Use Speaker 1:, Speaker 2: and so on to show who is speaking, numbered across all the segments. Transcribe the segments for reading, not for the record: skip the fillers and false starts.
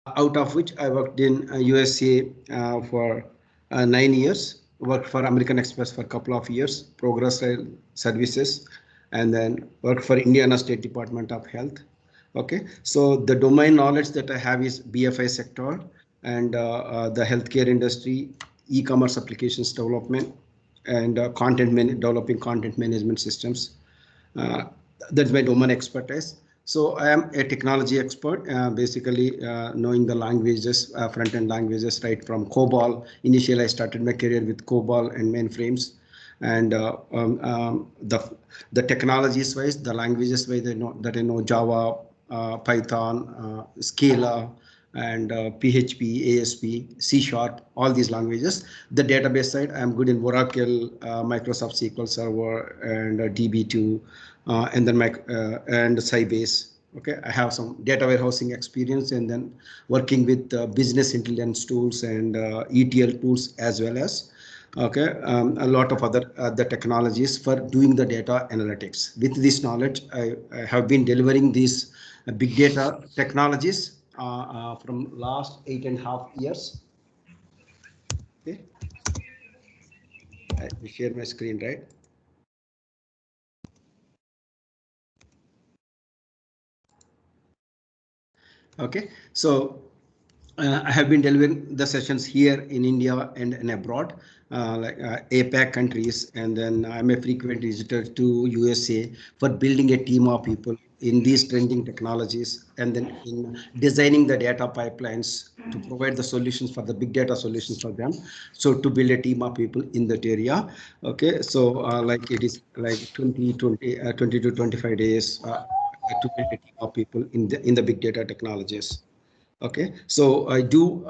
Speaker 1: out of which I worked in USA for 9 years, worked for American Express for a couple of years, Progress Rail Services, and then worked for Indiana State Department of Health. Okay, so the domain knowledge that I have is BFI sector and the healthcare industry, e-commerce applications development, and developing content management systems. Uh, that's my domain expertise. So I am a technology expert, basically knowing the languages, front-end languages, right from COBOL. Initially, I started my career with COBOL and mainframes, and the technologies wise, the languages wise, I know Java, Python, Scala, and PHP, ASP, C Sharp, all these languages. The database side, I'm good in Oracle, Microsoft SQL Server, and DB2, and then and Sybase. Okay, I have some data warehousing experience, and then working with business intelligence tools and ETL tools as well as. Okay, a lot of other the technologies for doing the data analytics. With this knowledge, I have been delivering these big data technologies from last 8.5 years. Okay, I share my screen, right? Okay, so I have been delivering the sessions here in India and abroad, like APAC countries, and then I'm a frequent visitor to USA for building a team of people in these trending technologies, and then in designing the data pipelines to provide the solutions for the big data solutions for them. So to build a team of people in that area. Okay, so like it is like 20 to 25 days to build a team of people in the big data technologies. Okay, so I do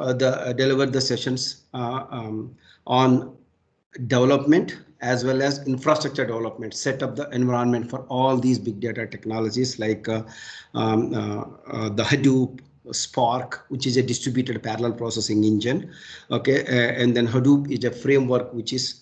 Speaker 1: deliver the sessions on development as well as infrastructure development, set up the environment for all these big data technologies like the Hadoop, Spark, which is a distributed parallel processing engine. Okay, and then Hadoop is a framework which is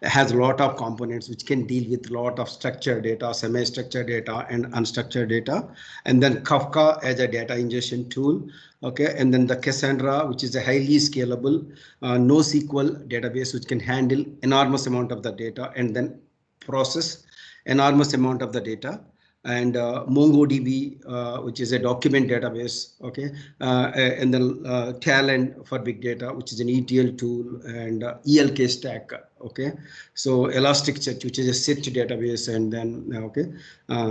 Speaker 1: has a lot of components which can deal with a lot of structured data, semi-structured data, and unstructured data. And then Kafka as a data ingestion tool. Okay, and then the Cassandra, which is a highly scalable NoSQL database which can handle enormous amount of the data and then process enormous amount of the data, and MongoDB, which is a document database. Okay, and then Talent for big data, which is an ETL tool, and ELK stack. Okay, so Elasticsearch, which is a search database, and then okay,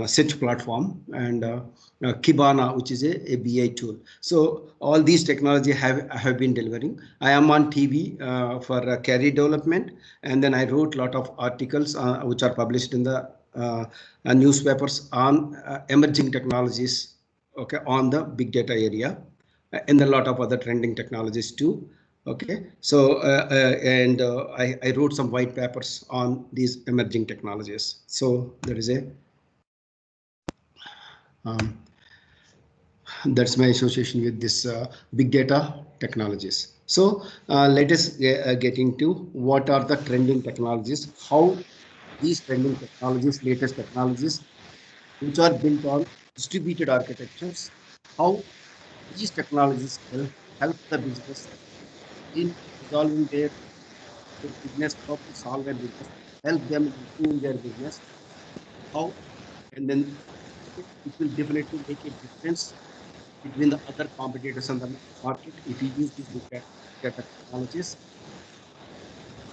Speaker 1: search platform, and Kibana, which is a BI tool. So all these technology have been delivering. I am on TV for career development, and then I wrote a lot of articles which are published in the newspapers on emerging technologies. Okay, on the big data area, and a lot of other trending technologies too. Okay, so and I wrote some white papers on these emerging technologies. So there is a um, that's my association with this big data technologies. So let us get into what are the trending technologies, how these trending technologies, latest technologies, which are built on distributed architectures, how these technologies help the business in resolving their business problem, solve their business, help them improve their business, how, and then it will definitely make a difference between the other competitors on the market if you use these big data technologies.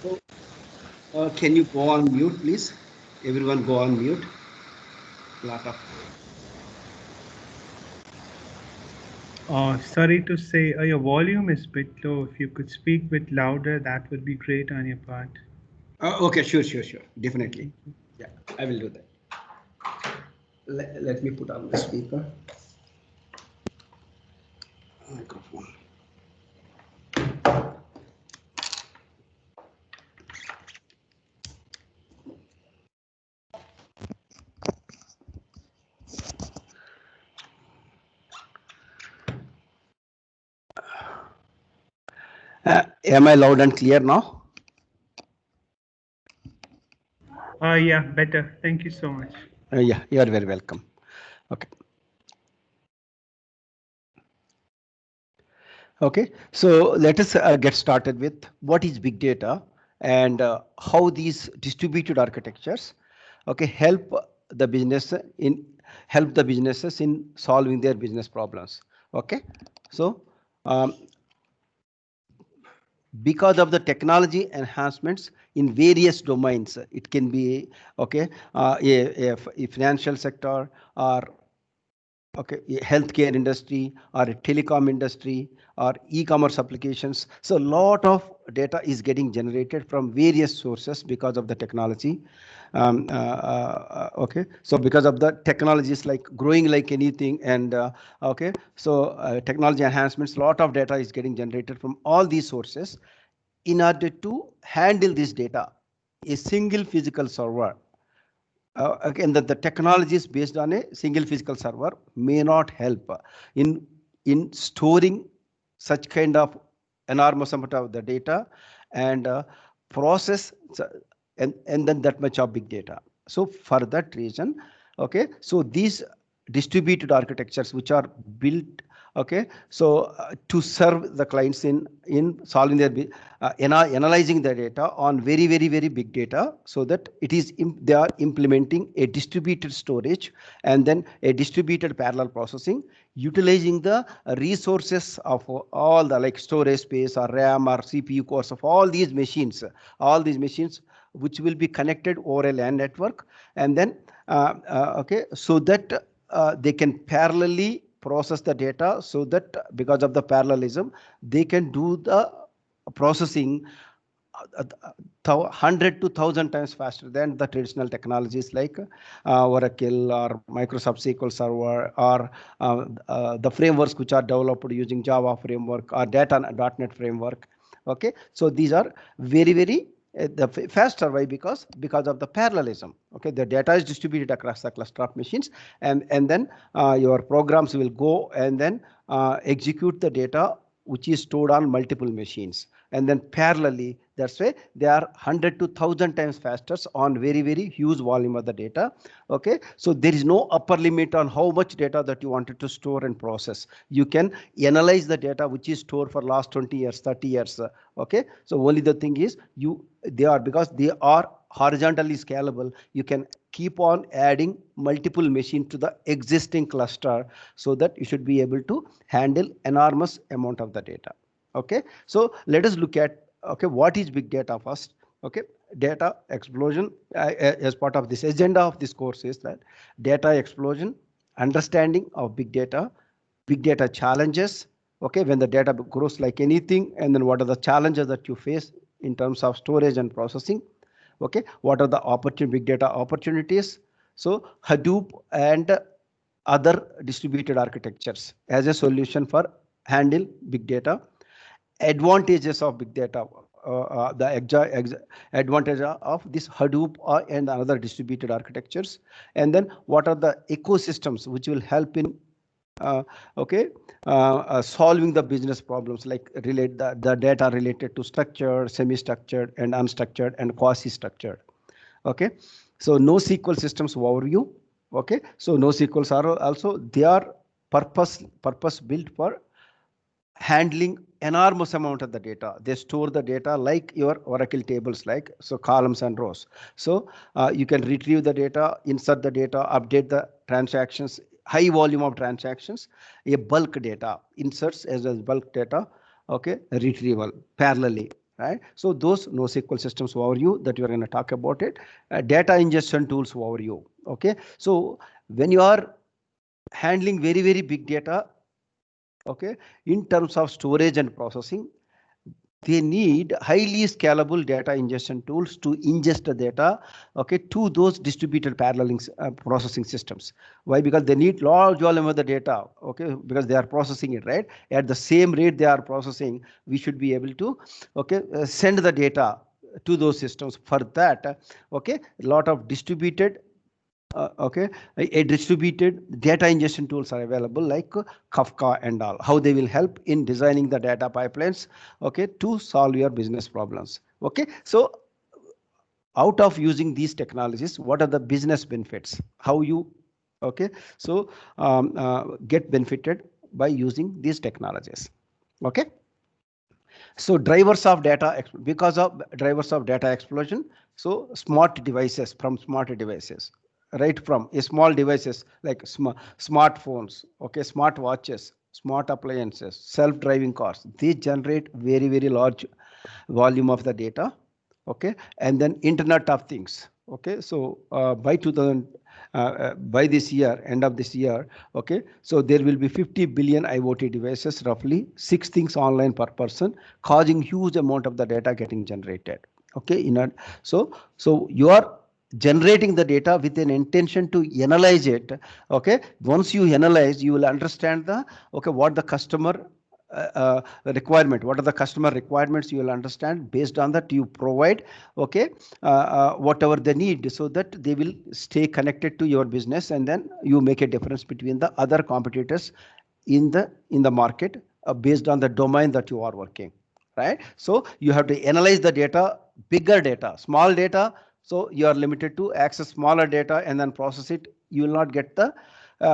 Speaker 1: So can you go on mute, please? Everyone go on mute. Lot of
Speaker 2: Sorry to say, your volume is a bit low. If you could speak a bit louder, that would be great on your part.
Speaker 1: okay, sure, definitely. Yeah, I will do that. Let me put on the speaker microphone. Am I loud and clear now?
Speaker 2: Yeah, better. Thank you so much.
Speaker 1: Yeah, you are very welcome. Okay. Okay, so let us get started with what is big data and how these distributed architectures, okay, the business in help the businesses in solving their business problems. Okay, so um, because of the technology enhancements in various domains, it can be okay, a financial sector or okay, healthcare industry or a telecom industry or e-commerce applications. So a lot of data is getting generated from various sources because of the technology. Okay, so because of the technologies like growing like anything, and okay, so technology enhancements, a lot of data is getting generated from all these sources. In order to handle this data, a single physical server, again, that the technologies based on a single physical server may not help in storing such kind of enormous amount of the data and process and then that much of big data. So for that reason, okay, so these distributed architectures which are built, okay, so to serve the clients in solving their analyzing the data on very big data, so that it is they are implementing a distributed storage and then a distributed parallel processing, utilizing the resources of all the like storage space or RAM or CPU cores of all these machines which will be connected over a LAN network, and then okay, so that they can parallelly process the data, so that because of the parallelism they can do the processing 100 to 1,000 times faster than the traditional technologies like Oracle or Microsoft SQL Server or the frameworks which are developed using Java framework or .NET framework. Okay, so these are very the faster. Why? Because of the parallelism. Okay, the data is distributed across the cluster of machines, and then your programs will go and then execute the data which is stored on multiple machines, and then parallelly, that's why they are 100 to 1,000 times faster on very huge volume of the data. Okay, so there is no upper limit on how much data that you wanted to store and process. You can analyze the data which is stored for last 20 years, 30 years. Okay, so only the thing is because they are horizontally scalable, you can keep on adding multiple machines to the existing cluster, so that you should be able to handle enormous amount of the data. Okay, so let us look at, okay, what is big data first. Okay, data explosion, as part of this agenda of this course is that data explosion, understanding of big data challenges. Okay, when the data grows like anything, and then what are the challenges that you face in terms of storage and processing. Okay, what are the big data opportunities? So Hadoop and other distributed architectures as a solution for handle big data. Advantages of big data, the advantage of this Hadoop and other distributed architectures, and then what are the ecosystems which will help in okay, solving the business problems, like the data related to structured, semi-structured, and unstructured, and quasi-structured. Okay, so NoSQL systems overview. Okay, so NoSQLs are also, they are purpose built for handling enormous amount of the data. They store the data like your Oracle tables, like so columns and rows. So you can retrieve the data, insert the data, update the transactions, high volume of transactions, a bulk data, inserts as well as bulk data. Okay, retrieval parallelly. Right, so those NoSQL systems overview that you are going to talk about it, data ingestion tools overview. Okay, so when you are handling very big data, okay, in terms of storage and processing, they need highly scalable data ingestion tools to ingest the data, okay, to those distributed paralleling processing systems. Why? Because they need large volume of the data. Okay, because they are processing it, right, at the same rate they are processing, we should be able to, okay, send the data to those systems. For that, okay, a lot of distributed okay, a distributed data ingestion tools are available, like Kafka and all, how they will help in designing the data pipelines, okay, to solve your business problems. Okay, so out of using these technologies, what are the business benefits, how you, okay, so get benefited by using these technologies. Okay. So drivers of data, because of drivers of data explosion, so smart devices, from smart devices, right, from a small devices like smartphones, okay, smart watches, smart appliances, self-driving cars, they generate very large volume of the data. Okay, and then Internet of Things. Okay, so by this year, end of this year, okay, so there will be 50 billion IoT devices, roughly 6 things online per person, causing huge amount of the data getting generated. Okay, so you are generating the data with an intention to analyze it. Okay, once you analyze, you will understand the, okay, what the customer requirement, what are the customer requirements, you will understand. Based on that, you provide, okay, whatever they need, so that they will stay connected to your business, and then you make a difference between the other competitors in the market, based on the domain that you are working, right? So you have to analyze the data, bigger data, small data, so you are limited to access smaller data and then process it. You will not get the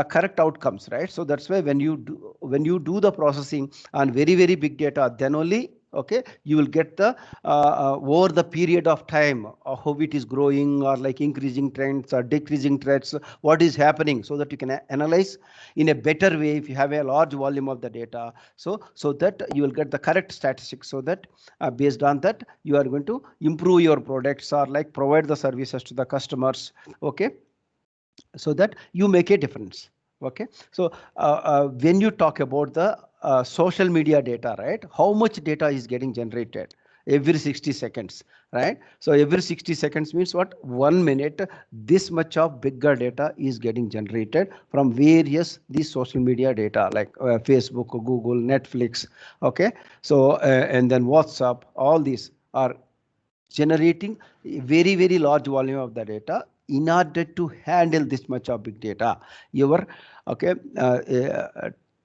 Speaker 1: correct outcomes, right? So that's why when you do the processing on very big data, then only, okay, you will get the over the period of time, how it is growing, or like increasing trends or decreasing trends, what is happening, so that you can analyze in a better way if you have a large volume of the data, so that you will get the correct statistics, so that based on that, you are going to improve your products or like provide the services to the customers. Okay, so that you make a difference. Okay, so when you talk about the social media data, right, how much data is getting generated every 60 seconds, right? So every 60 seconds means what? 1 minute, this much of bigger data is getting generated from various these social media data, like Facebook, Google, Netflix. Okay, so and then WhatsApp, all these are generating a very large volume of the data. In order to handle this much of big data, your, okay,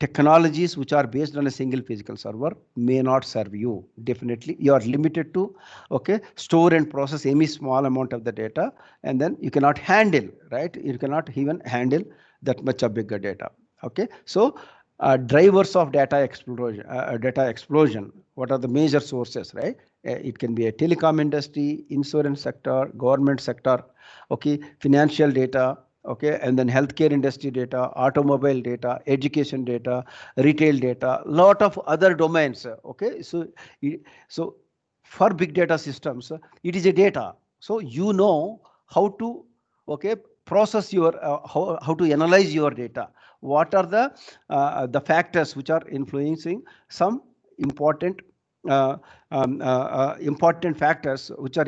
Speaker 1: technologies which are based on a single physical server may not serve you. Definitely you are limited to, okay, store and process any small amount of the data, and then you cannot handle, right, you cannot even handle that much of bigger data. Okay, so drivers of data explosion, what are the major sources, right? It can be a telecom industry, insurance sector, government sector, okay, financial data, okay, and then healthcare industry data, automobile data, education data, retail data, lot of other domains. Okay, so for big data systems, it is a data. So you know how to, okay, process your how to analyze your data. What are the factors which are influencing some important important factors which are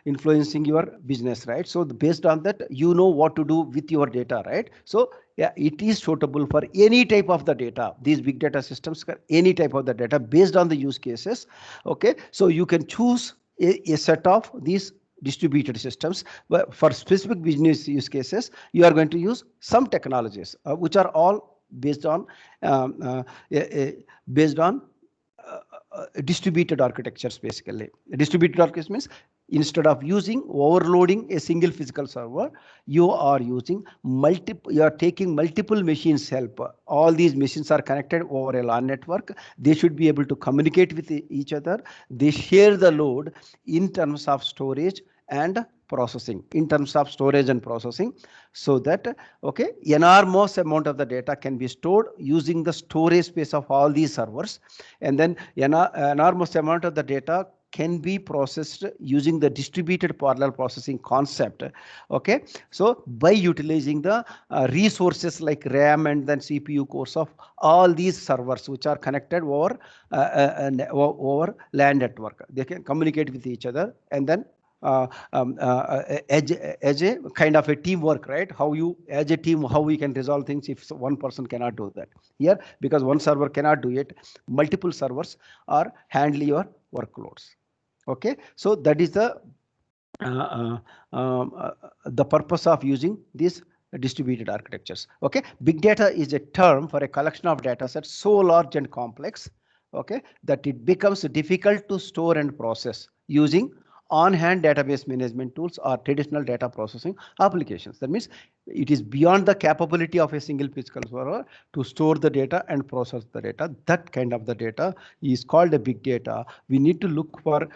Speaker 1: influencing your business, right? So based on that, you know what to do with your data, right? So yeah, it is suitable for any type of the data. These big data systems, any type of the data based on the use cases. Okay, so you can choose a set of these distributed systems, but for specific business use cases, you are going to use some technologies which are all based on um, uh, based on distributed architectures. Basically, distributed architecture means instead of using overloading a single physical server, you are using multiple, you are taking multiple machines help. All these machines are connected over a LAN network. They should be able to communicate with each other. They share the load in terms of storage and processing, in terms of storage and processing, so that, okay, enormous amount of the data can be stored using the storage space of all these servers, and then enormous amount of the data can be processed using the distributed parallel processing concept. Okay, so by utilizing the resources like RAM and then CPU cores of all these servers which are connected over LAN network, they can communicate with each other, and then as a kind of a teamwork, right? How you, as a team, how we can resolve things if one person cannot do that. Here, because one server cannot do it, multiple servers are handling your workloads. Okay, so that is uh, the purpose of using these distributed architectures. Okay, big data is a term for a collection of data sets so large and complex, okay, that it becomes difficult to store and process using on-hand database management tools or traditional data processing applications. That means it is beyond the capability of a single physical server to store the data and process the data. That kind of the data is called a big data. We need to look for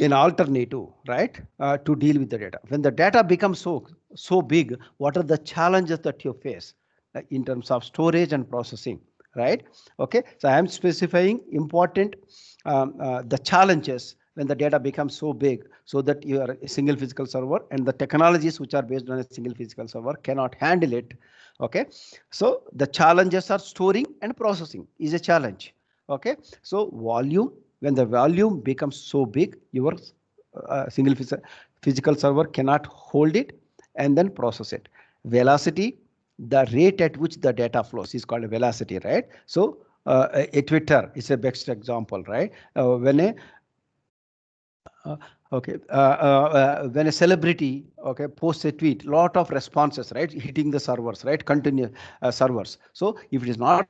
Speaker 1: an alternative, right, to deal with the data. When the data becomes so big, what are the challenges that you face in terms of storage and processing, right? Okay, so I am specifying important the challenges when the data becomes so big, so that you are a single physical server and the technologies which are based on a single physical server cannot handle it. Okay, so the challenges are storing and processing is a challenge. Okay, so volume, when the volume becomes so big, your single physical server cannot hold it and then process it. Velocity, the rate at which the data flows is called a velocity, right? So a Twitter is a best example, right? When a celebrity, okay, posts a tweet, lot of responses, right, hitting the servers, right, continue servers. So if it is not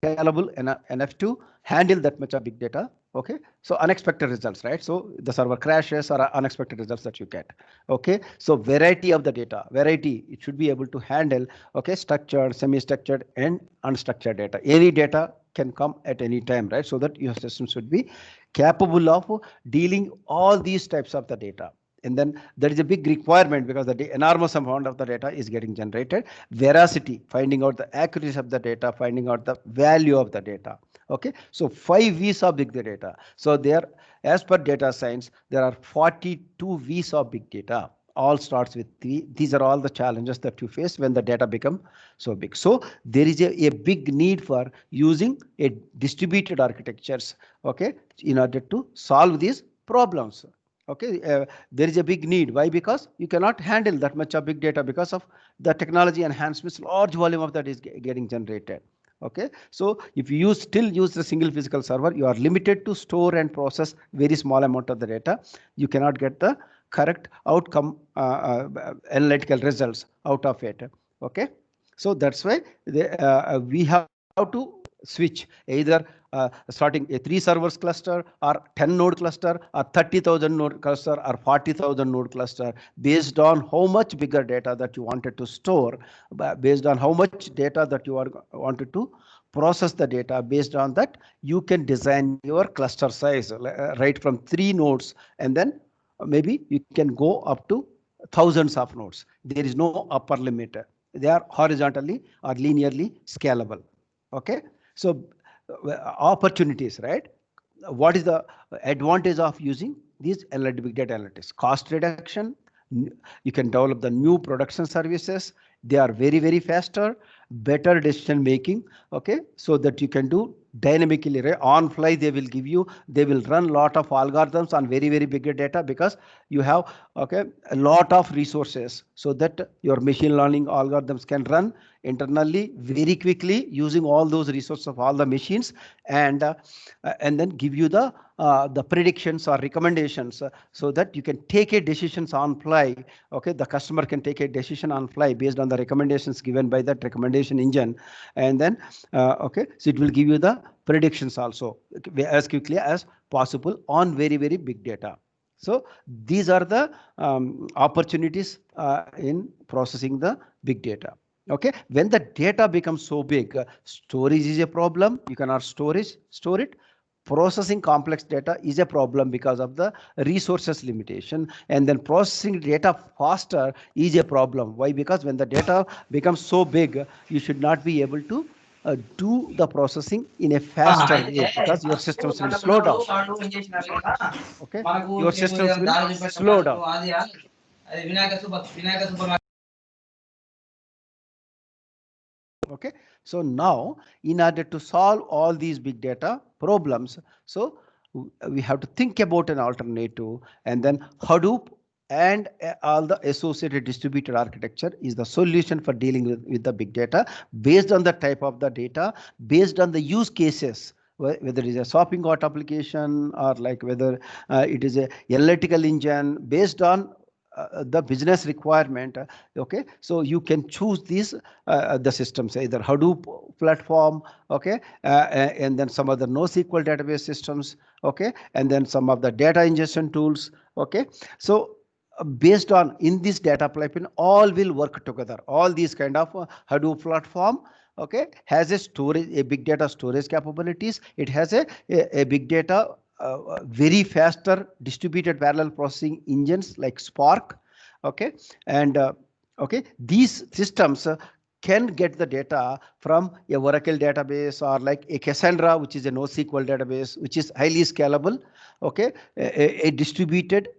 Speaker 1: scalable enough to handle that much of big data, okay, so unexpected results, right? So the server crashes or unexpected results that you get. Okay, so variety of the data, variety, it should be able to handle, okay, structured, semi-structured and unstructured data. Any data can come at any time, right? So that your system should be capable of dealing all these types of the data. And then there is a big requirement because the enormous amount of the data is getting generated. Veracity, finding out the accuracy of the data, finding out the value of the data. Okay, so 5 V's of big data. So there, as per data science, there are 42 V's of big data. All starts with 3. These are all the challenges that you face when the data become so big. So there is a big need for using a distributed architectures, okay, in order to solve these problems. Okay, there is a big need. Why? Because you cannot handle that much of big data because of the technology enhancements. Large volume of that is getting generated. Okay, so if you still use the single physical server, you are limited to store and process very small amount of the data. You cannot get the correct outcome, analytical results out of it. Okay, so that's why we have to switch either starting a 3 servers cluster or 10 node cluster or 30,000 node cluster or 40,000 node cluster, based on how much bigger data that you wanted to store, based on how much data that you are wanted to process the data. Based on that, you can design your cluster size right from 3 nodes, and then maybe you can go up to thousands of nodes. There is no upper limit. They are horizontally or linearly scalable. Okay, so opportunities, right? What is the advantage of using these big data analytics? Cost reduction. You can develop the new production services. They are very faster, better decision making. Okay, so that you can do dynamically, right? On fly they will give you, they will run lot of algorithms on very bigger data, because you have, okay, a lot of resources, so that your machine learning algorithms can run internally very quickly using all those resources of all the machines, and then give you the predictions or recommendations, so that you can take a decisions on fly. Okay, the customer can take a decision on fly based on the recommendations given by that recommendation engine, and then okay, so it will give you the predictions also as quickly as possible on very big data. So these are the opportunities in processing the big data. Okay, when the data becomes so big, storage is a problem. You cannot store it. Processing complex data is a problem because of the resources limitation, and then processing data faster is a problem. Why? Because when the data becomes so big, you should not be able to do the processing in a faster way, because your systems will slow down. Okay, your systems will slow down. Okay, so now in order to solve all these big data problems, so we have to think about an alternative, and then Hadoop and all the associated distributed architecture is the solution for dealing with the big data, based on the type of the data, based on the use cases, whether it is a shopping cart application or like whether it is a analytical engine, based on
Speaker 3: the business requirement. Okay, so you can choose these the systems, either Hadoop platform, okay, and then some other NoSQL database systems, okay, and then some of the data ingestion tools. Okay, so based on in this data pipeline, all will work together. All these kind of Hadoop platform, okay, has a storage, a big data storage capabilities. It has a big data very faster distributed parallel processing engines like Spark. Okay, and okay, these systems can get the data from a Oracle database or like a Cassandra, which is a NoSQL database, which is highly scalable. Okay, a distributed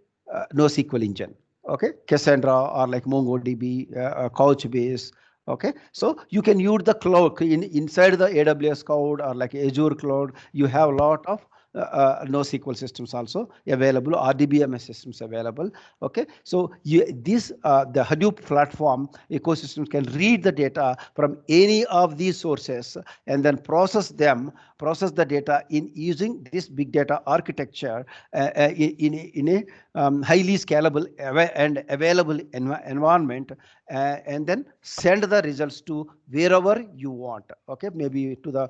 Speaker 3: NoSQL engine. Okay, Cassandra or like MongoDB, Couchbase. Okay, so you can use the cloud inside the AWS cloud or like Azure cloud. You have a lot of NoSQL systems also available, RDBMS systems available. Okay, so the Hadoop platform ecosystem can read the data from any of these sources and then process the data in using this big data architecture in a highly scalable and available environment, and then send the results to wherever you want. Okay, maybe to the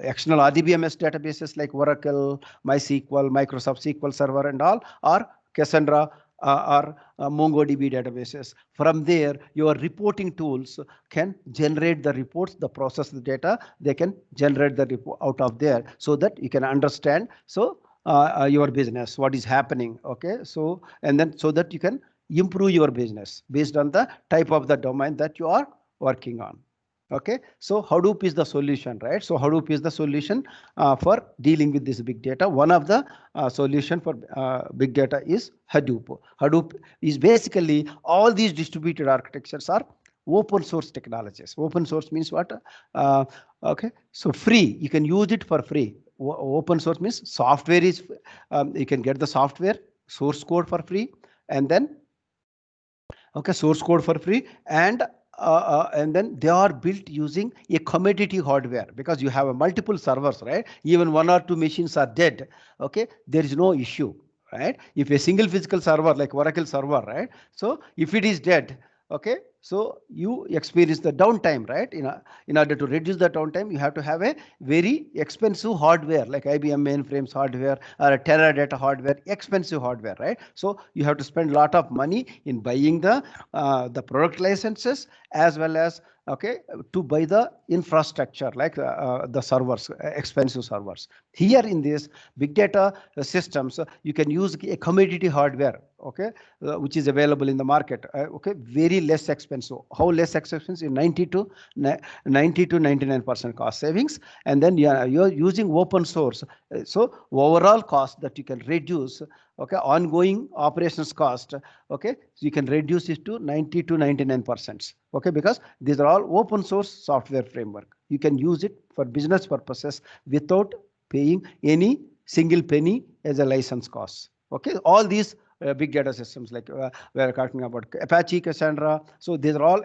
Speaker 3: external RDBMS databases like Oracle, MySQL, Microsoft SQL Server and all, or Cassandra or MongoDB databases. From there, your reporting tools can generate the reports, the process the data, they can generate the report out of there so that you can understand your business, what is happening. Okay, so and then so that you can improve your business based on the type of the domain that you are working on. Okay, so Hadoop is the solution, right? So Hadoop is the solution for dealing with this big data. One of the solution for big data is Hadoop. Hadoop is basically all these distributed architectures are open source technologies. Open source means what? Okay, so free. You can use it for free. Open source means software is you can get the software source code for free, and then okay, source code for free, and then they are built using a commodity hardware, because you have a multiple servers, right? Even one or two machines are dead. Okay, there is no issue, right? If a single physical server like Oracle server, right? So if it is dead, okay, so you experience the downtime, right? In order to reduce the downtime, you have to have a very expensive hardware like IBM mainframes hardware or a Teradata hardware, expensive hardware, right? So you have to spend a lot of money in buying the product licenses, as well as okay, to buy the infrastructure like the servers, expensive servers. Here in this big data systems, you can use a commodity hardware, okay, which is available in the market. Okay, very less expensive. How less expensive? 90 to 99% cost savings, and then you're using open source. So overall cost that you can reduce, okay, ongoing operations cost, okay, so you can reduce it to 90 to 99%. Okay, because these are all open source software framework. You can use it for business purposes without paying any single penny as a license cost. Okay, all these big data systems like we are talking about Apache, Cassandra. So these are all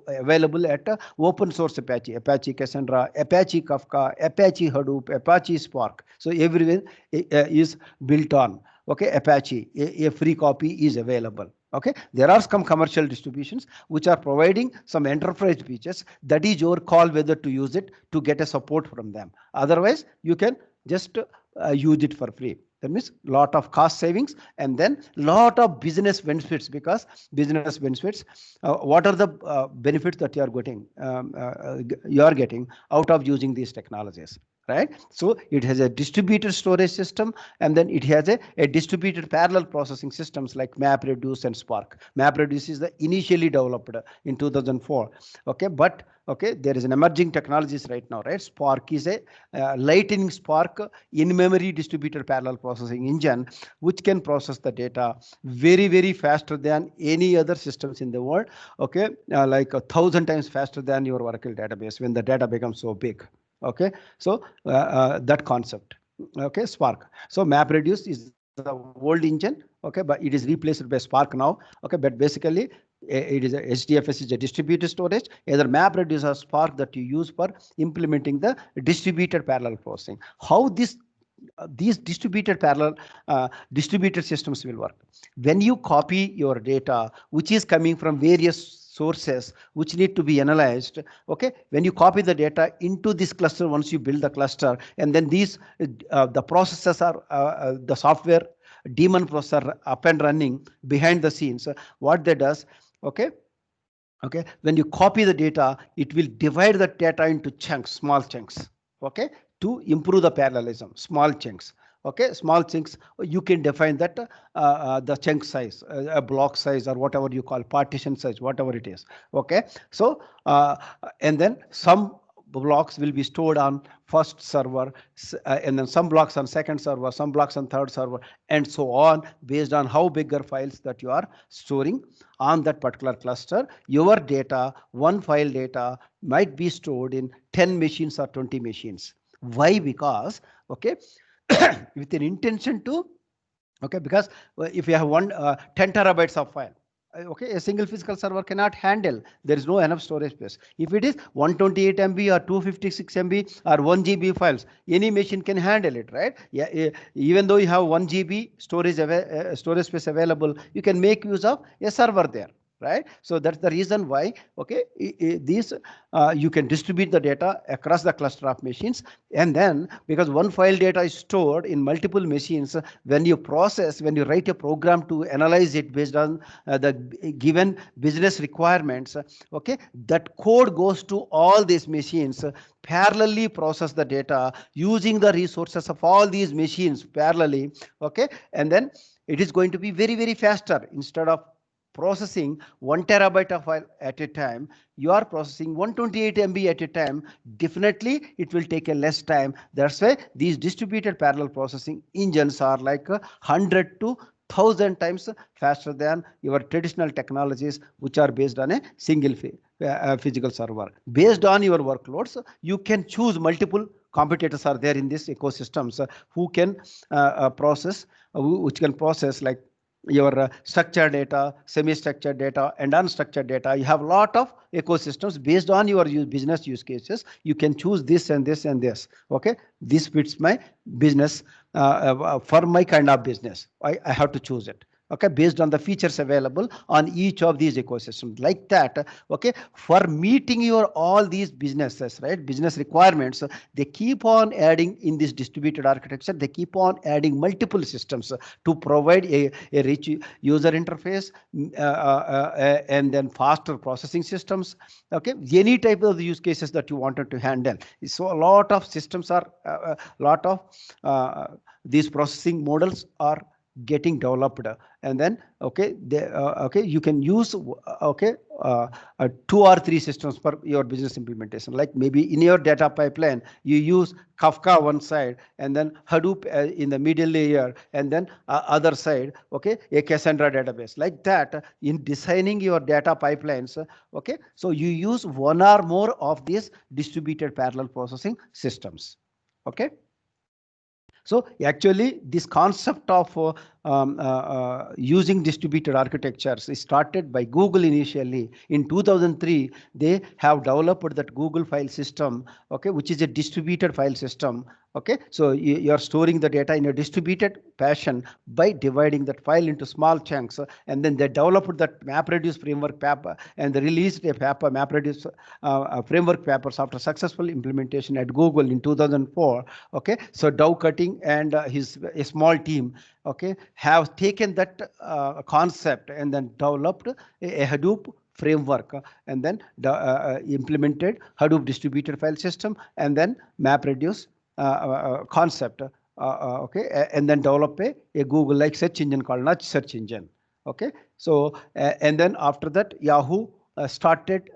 Speaker 3: available at open source Apache Cassandra, Apache Kafka, Apache Hadoop, Apache Spark. So everyone is built on, okay, Apache. A free copy is available. Okay, there are some commercial distributions which are providing some enterprise features. That is your call whether to use it, to get a support from them. Otherwise, you can just use it for free. That means lot of cost savings, and then lot of business benefits, because business benefits, what are the benefits that you are getting out of using these technologies, right? So it has a distributed storage system, and then it has a distributed parallel processing systems like MapReduce and Spark. MapReduce is the initially developed in 2004. Okay, but okay, there is an emerging technologies right now, right? Spark is a Lightning Spark in-memory distributed parallel processing engine, which can process the data very faster than any other systems in the world. Okay, like 1,000 times faster than your Oracle database when the data becomes so big. Okay, so that concept. Okay, Spark. So MapReduce is the old engine. Okay, but it is replaced by Spark now. Okay, but basically it is a HDFS is a distributed storage, either MapReduce or Spark that you use for implementing the distributed parallel processing. How this these distributed parallel distributed systems will work. When you copy your data, which is coming from various sources which need to be analyzed, okay, when you copy the data into this cluster, once you build the cluster, and then these the processes are the software daemon processor up and running behind the scenes, what that does, okay, when you copy the data, it will divide the data into chunks, small chunks, okay, to improve the parallelism, small chunks. Okay, small chunks, you can define that the chunk size, a block size, or whatever you call partition size, whatever it is. Okay, so and then some blocks will be stored on first server, and then some blocks on second server, some blocks on third server, and so on, based on how bigger files that you are storing on that particular cluster. Your data, one file data, might be stored in 10 machines or 20 machines. Why? Because, okay, with an intention to, okay, because if you have 10 terabytes of file, okay, a single physical server cannot handle, there is no enough storage space. If it is 128 MB or 256 MB or 1 GB files, any machine can handle it, right? Yeah, even though you have 1 GB storage storage space available, you can make use of a server there, right? So that's the reason why, okay, these you can distribute the data across the cluster of machines. And then because one file data is stored in multiple machines, when you write a program to analyze it based on the given business requirements, okay, that code goes to all these machines, parallelly process the data using the resources of all these machines parallelly, okay, and then it is going to be very, very faster. Instead of processing 1 terabyte of file at a time, you are processing 128 MB at a time. Definitely it will take a less time. That's why these distributed parallel processing engines are like 100 to 1,000 times faster than your traditional technologies, which are based on a single physical server. Based on your workloads, you can choose multiple competitors are there in this ecosystems who can process, which can process like your structured data, semi-structured data, and unstructured data. You have a lot of ecosystems based on your business use cases. You can choose this and this and this. Okay, this fits my business for my kind of business. I have to choose it. Okay, based on the features available on each of these ecosystems, like that. Okay, for meeting your all these businesses, right, business requirements, they keep on adding in this distributed architecture, they keep on adding multiple systems to provide a rich user interface, and then faster processing systems. Okay, any type of the use cases that you wanted to handle. So a lot of systems are lot of these processing models are getting developed, and then okay, okay, you can use okay 2 or 3 systems for your business implementation. Like maybe in your data pipeline you use Kafka one side, and then Hadoop in the middle layer, and then other side, okay, a Cassandra database. Like that, in designing your data pipelines, okay, so you use one or more of these distributed parallel processing systems. Okay. So actually, this concept of using distributed architectures is started by Google initially. In 2003, they have developed that Google file system, okay, which is a distributed file system. Okay, so you are storing the data in a distributed fashion by dividing that file into small chunks, and then they developed that MapReduce framework paper, and they released a paper, MapReduce framework papers, after successful implementation at Google in 2004. Okay, so Dow Cutting and a small team, okay, have taken that concept and then developed a Hadoop framework, and then implemented Hadoop distributed file system, and then MapReduce concept, okay, and then develop a Google like search engine called Nudge search engine. Okay, so and then after that Yahoo started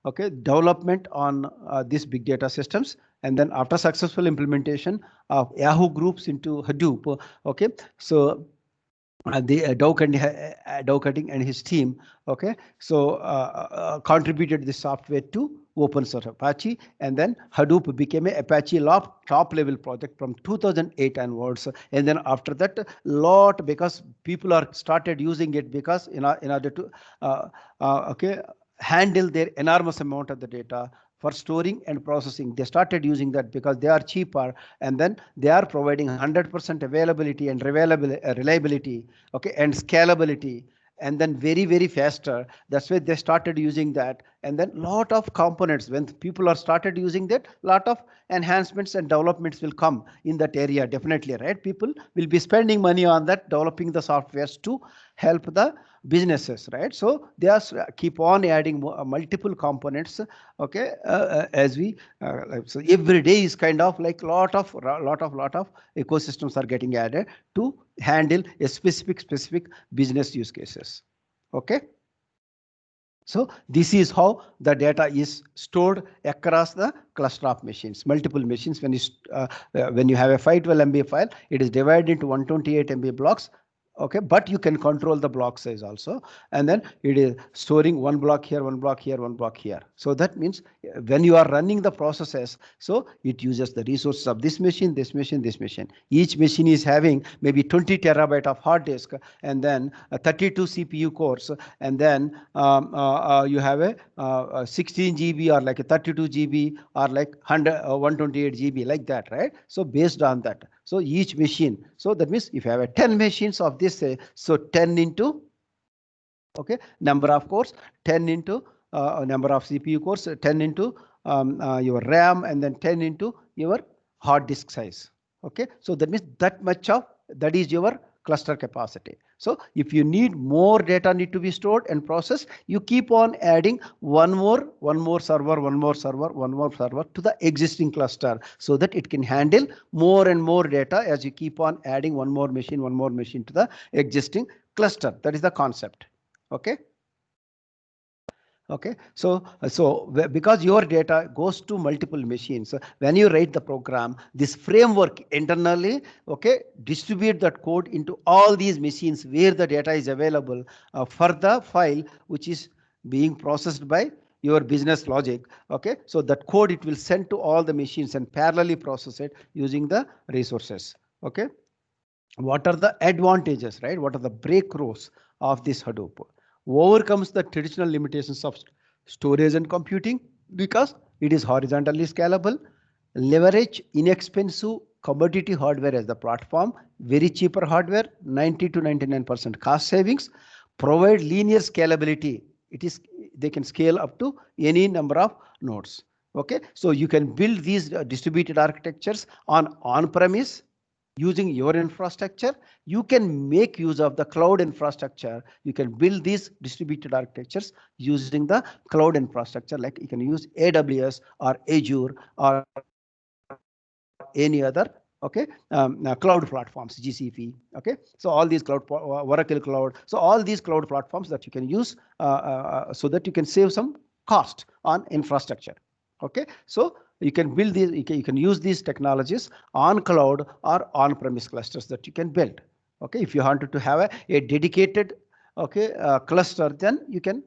Speaker 3: okay, development on these big data systems, and then after successful implementation of Yahoo groups into Hadoop, okay, so the Dow Cutting and his team, okay, so contributed the software to open source Apache, and then Hadoop became a Apache top level project from 2008 onwards. And then after that, lot, because people are started using it, because in order to okay, handle their enormous amount of the data for storing and processing. They started using that because they are cheaper, and then they are providing 100% availability and reliability, okay, and scalability, and then very faster. That's why they started using that. And then lot of components, when people are started using that, lot of enhancements and developments will come in that area, definitely, right? People will be spending money on that, developing the softwares to help the businesses, right? So they are keep on adding multiple components, okay, as we so every day is kind of like lot of ecosystems are getting added to handle a specific business use cases. Okay. So this is how the data is stored across the cluster of machines, multiple machines. When you have a 512 MB file, it is divided into 128 MB blocks. Okay, but you can control the block size also, and then it is storing one block here, one block here, one block here. So that means when you are running the processes, so it uses the resources of this machine, this machine, this machine. Each machine is having maybe 20 terabyte of hard disk, and then 32 CPU cores, and then you have a 16 GB or like a 32 GB or like 128 GB, like that, right? So based on that, so each machine, so that means if you have a 10 machines of this, so 10 into, okay, number of cores, 10 into number of CPU cores, 10 into your RAM, and then 10 into your hard disk size. Okay, so that means that much of that is your cluster capacity. So if you need more data need to be stored and processed, you keep on adding one more server to the existing cluster, so that it can handle more and more data as you keep on adding one more machine to the existing cluster. That is the concept. Okay. Okay, so because your data goes to multiple machines, when you write the program, this framework internally, okay, distribute that code into all these machines where the data is available for the file which is being processed by your business logic. Okay, so that code it will send to all the machines and parallelly process it using the resources. Okay, what are the advantages, right? What are the breakthroughs of this Hadoop? Overcomes the traditional limitations of storage and computing because it is horizontally scalable, leverage inexpensive commodity hardware as the platform, very cheaper hardware, 90 to 99% cost savings, provide linear scalability. They can scale up to any number of nodes. Okay, so you can build these distributed architectures on-premise using your infrastructure. You can make use of the cloud infrastructure. You can build these distributed architectures using the cloud infrastructure, like you can use AWS or Azure or any other, okay, cloud platforms, GCP. Okay, so all these cloud, Oracle Cloud, so all these cloud platforms that you can use so that you can save some cost on infrastructure. Okay, so you can build these, you can use these technologies on cloud or on-premise clusters that you can build. Okay, if you wanted to have a dedicated, okay, cluster, then you can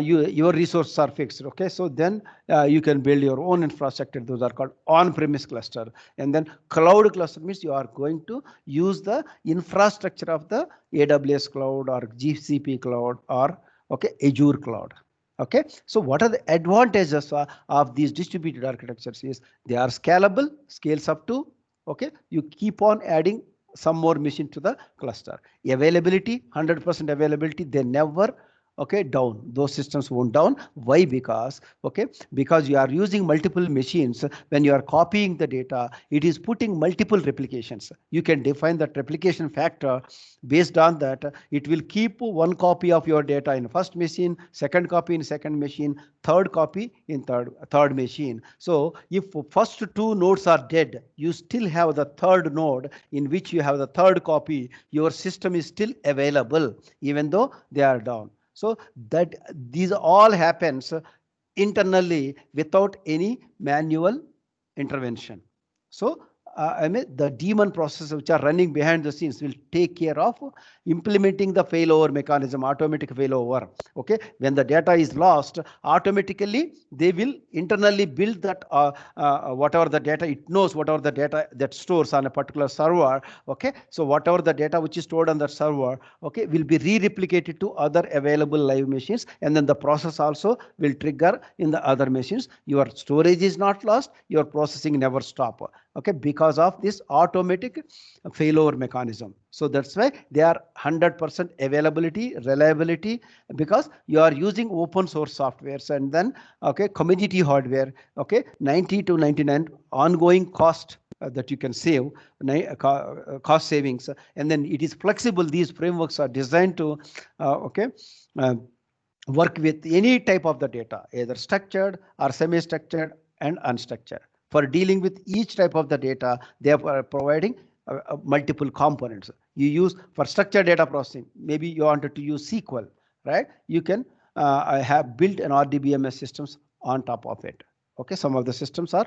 Speaker 3: your resources are fixed. Okay, so then you can build your own infrastructure. Those are called on-premise cluster. And then cloud cluster means you are going to use the infrastructure of the AWS cloud or GCP cloud or, okay, Azure cloud. Okay, so what are the advantages of these distributed architectures? Is they are scalable, scales up to, okay, you keep on adding some more machine to the cluster. Availability, 100% availability, they never, okay, down. Those systems won't down. Why? Because, okay, because you are using multiple machines. When you are copying the data, it is putting multiple replications. You can define that replication factor. Based on that, it will keep one copy of your data in first machine, second copy in second machine, third copy in third machine. So if first two nodes are dead, you still have the third node in which you have the third copy. Your system is still available even though they are down. So that these all happens internally without any manual intervention. So I mean, the daemon processes which are running behind the scenes will take care of implementing the failover mechanism, automatic failover. Okay, when the data is lost, automatically they will internally build that whatever the data it knows, whatever the data that stores on a particular server. Okay, so whatever the data which is stored on that server, okay, will be re-replicated to other available live machines, and then the process also will trigger in the other machines. Your storage is not lost, your processing never stop. Okay, because of this automatic failover mechanism. So that's why they are 100% availability, reliability, because you are using open source softwares, and then okay, community hardware. Okay, 90 to 99 ongoing cost that you can save, cost savings, and then it is flexible. These frameworks are designed to okay, work with any type of the data, either structured or semi-structured and unstructured. For dealing with each type of the data, they are providing multiple components. You use for structured data processing, maybe you wanted to use SQL, right? You can have built an RDBMS systems on top of it. Okay, some of the systems are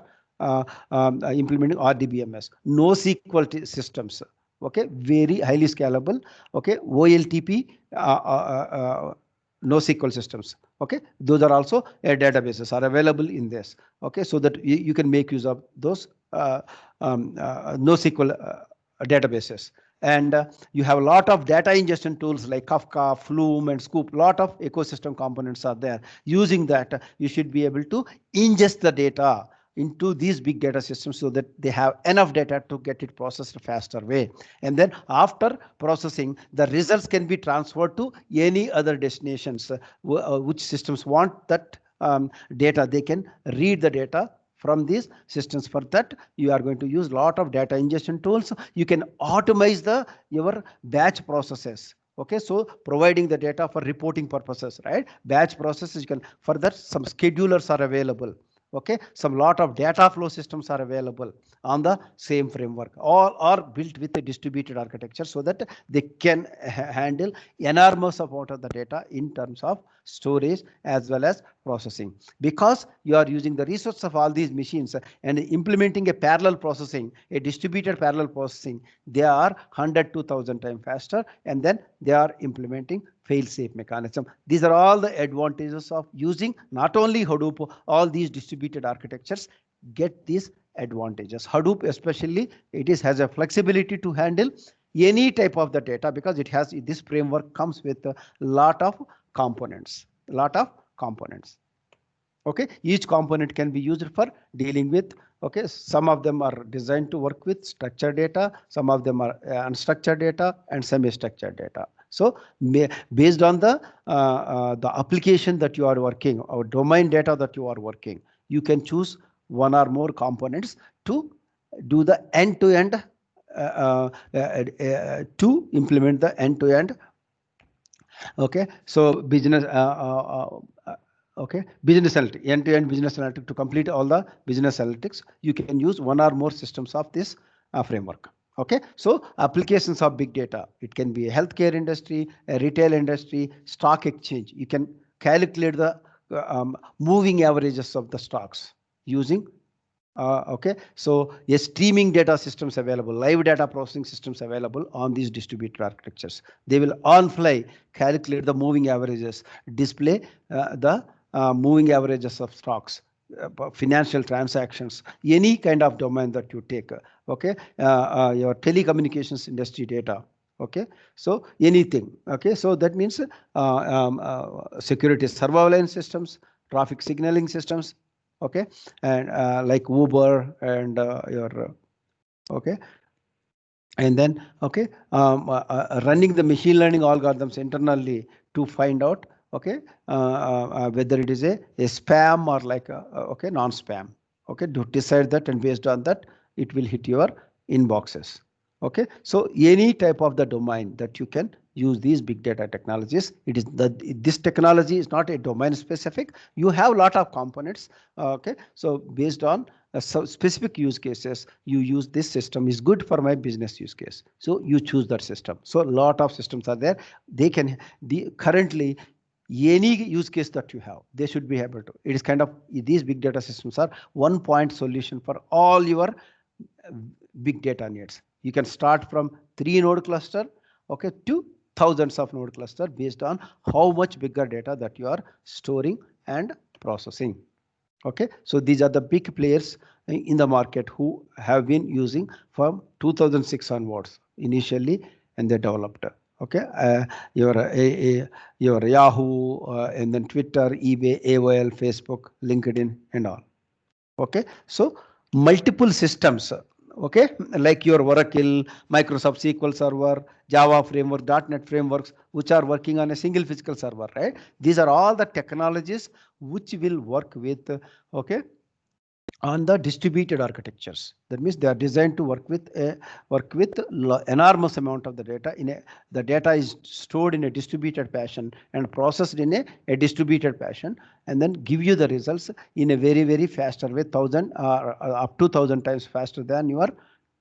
Speaker 3: implementing RDBMS, NoSQL systems. Okay, very highly scalable. Okay, OLTP. NoSQL systems. Okay, those are also databases are available in this. Okay, so that you can make use of those NoSQL databases. And you have a lot of data ingestion tools like Kafka, Flume, and Scoop. A lot of ecosystem components are there. Using that, you should be able to ingest the data into these big data systems so that they have enough data to get it processed faster way. And then after processing, the results can be transferred to any other destinations which systems want that data. They can read the data from these systems. For that, you are going to use a lot of data ingestion tools. You can automate your batch processes. Okay, so providing the data for reporting purposes, right? Batch processes, you can, for that some schedulers are available. Okay, some lot of data flow systems are available on the same framework. All are built with a distributed architecture so that they can handle enormous amount of the data in terms of storage as well as processing. Because you are using the resources of all these machines and implementing a parallel processing, a distributed parallel processing, they are 100 to 1,000 times faster, and then they are implementing fail-safe mechanism. These are all the advantages of using not only Hadoop, all these distributed architectures get these advantages. Hadoop especially, has a flexibility to handle any type of the data because it has this framework comes with a lot of components. Okay, each component can be used for dealing with. Okay, some of them are designed to work with structured data, some of them are unstructured data and semi-structured data. So based on the application that you are working or domain data that you are working, you can choose one or more components to do the end-to-end to implement the end-to-end. Okay, so business okay, business analytics, end-to-end business analytics. To complete all the business analytics, you can use one or more systems of this framework. Okay, so applications of big data, it can be a healthcare industry, a retail industry, stock exchange. You can calculate the moving averages of the stocks using okay, so a streaming data systems available, live data processing systems available on these distributed architectures. They will on fly calculate the moving averages, display the moving averages of stocks, financial transactions, any kind of domain that you take. Okay, your telecommunications industry data. Okay, so anything. Okay, so that means security surveillance systems, traffic signaling systems. Okay, and like Uber and your okay, and then okay, running the machine learning algorithms internally to find out okay whether it is a spam or like okay non-spam. Okay, to decide that, and based on that it will hit your inboxes. Okay, so any type of the domain that you can use these big data technologies. It is this technology is not a domain specific. You have a lot of components. Okay, so based on some specific use cases, you use this system is good for my business use case. So you choose that system. So a lot of systems are there. They can currently any use case that you have, they should be able to. It is kind of these big data systems are one point solution for all your big data needs. You can start from 3 node cluster, okay, to thousands of node cluster based on how much bigger data that you are storing and processing. Okay, so these are the big players in the market who have been using from 2006 onwards initially, and they developed. Okay, your Yahoo, and then Twitter, eBay, AOL, Facebook, LinkedIn, and all. Okay, so multiple systems. Okay, like your Oracle, Microsoft SQL Server, Java framework, .NET frameworks, which are working on a single physical server, right? These are all the technologies which will work with, okay, on the distributed architectures. That means they are designed to work with enormous amount of the data. The data is stored in a distributed fashion and processed in a distributed fashion, and then give you the results in a very faster way, 1,000 up to 1,000 times faster than your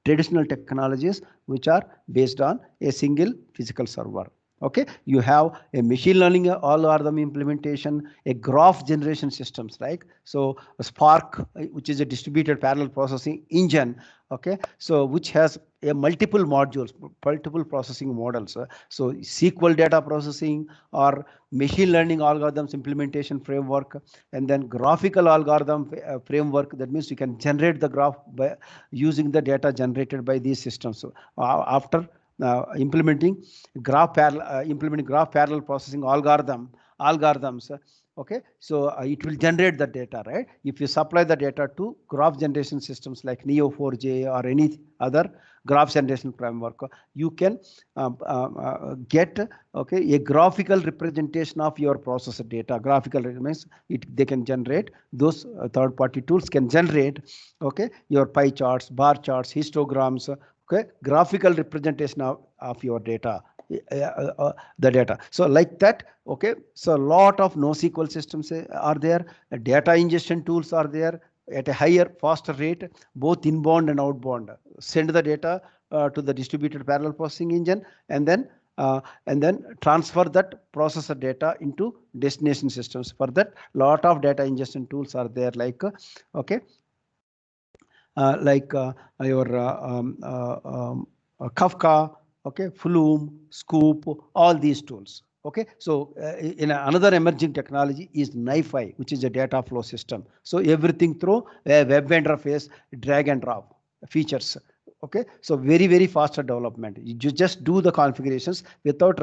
Speaker 3: traditional technologies, which are based on a single physical server. Okay, you have a machine learning algorithm implementation, a graph generation systems, right? So Spark, which is a distributed parallel processing engine, okay, so which has a multiple modules, multiple processing models. So SQL data processing or machine learning algorithms implementation framework, and then graphical algorithm framework. That means you can generate the graph by using the data generated by these systems. So after implementing graph parallel processing algorithms, okay, so it will generate the data, right? If you supply the data to graph generation systems like Neo4j or any other graph generation framework, you can get, okay, a graphical representation of your processor data. Graphical means they can generate, those third-party tools can generate, okay, your pie charts, bar charts, histograms, okay, graphical representation of your data, the data. So like that, okay, so a lot of NoSQL systems are there, data ingestion tools are there at a higher, faster rate, both inbound and outbound. Send the data to the distributed parallel processing engine, and then transfer that processor data into destination systems. For that, lot of data ingestion tools are there, like okay, like your Kafka, okay, Flume, Scoop, all these tools. Okay, so in another emerging technology is NiFi, which is a data flow system. So everything through a web interface, drag and drop features. Okay, so very faster development. You just do the configurations without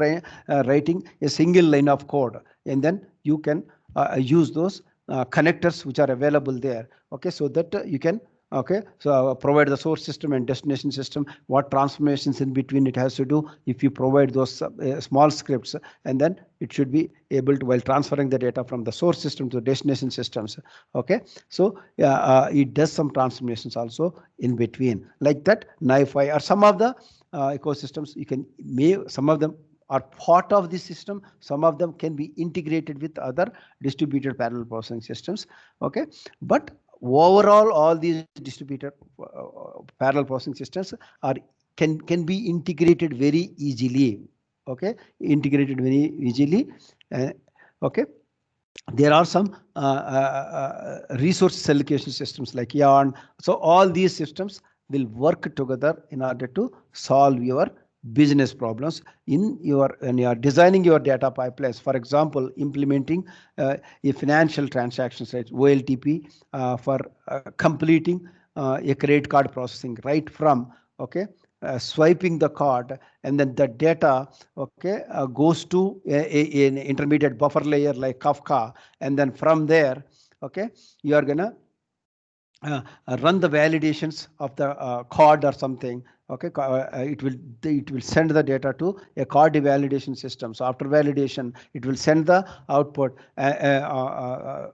Speaker 3: writing a single line of code, and then you can use those connectors which are available there. Okay, so that you can, okay, so provide the source system and destination system, what transformations in between it has to do. If you provide those small scripts, and then it should be able to, while transferring the data from the source system to the destination systems. Okay, so it does some transformations also in between, like that. NiFi or some of the ecosystems, you can some of them are part of the system, some of them can be integrated with other distributed parallel processing systems. Okay, but overall, all these distributed parallel processing systems can be integrated very easily. Okay, integrated very easily. Okay, there are some resource allocation systems like Yarn. So all these systems will work together in order to solve your business problems when you are designing your data pipelines. For example, implementing a financial transactions, right, OLTP, for completing a credit card processing, right from, okay, swiping the card, and then the data, okay, goes to an intermediate buffer layer like Kafka, and then from there, okay, you are gonna run the validations of the card or something. Okay, it will send the data to a card validation system. So after validation, it will send the output or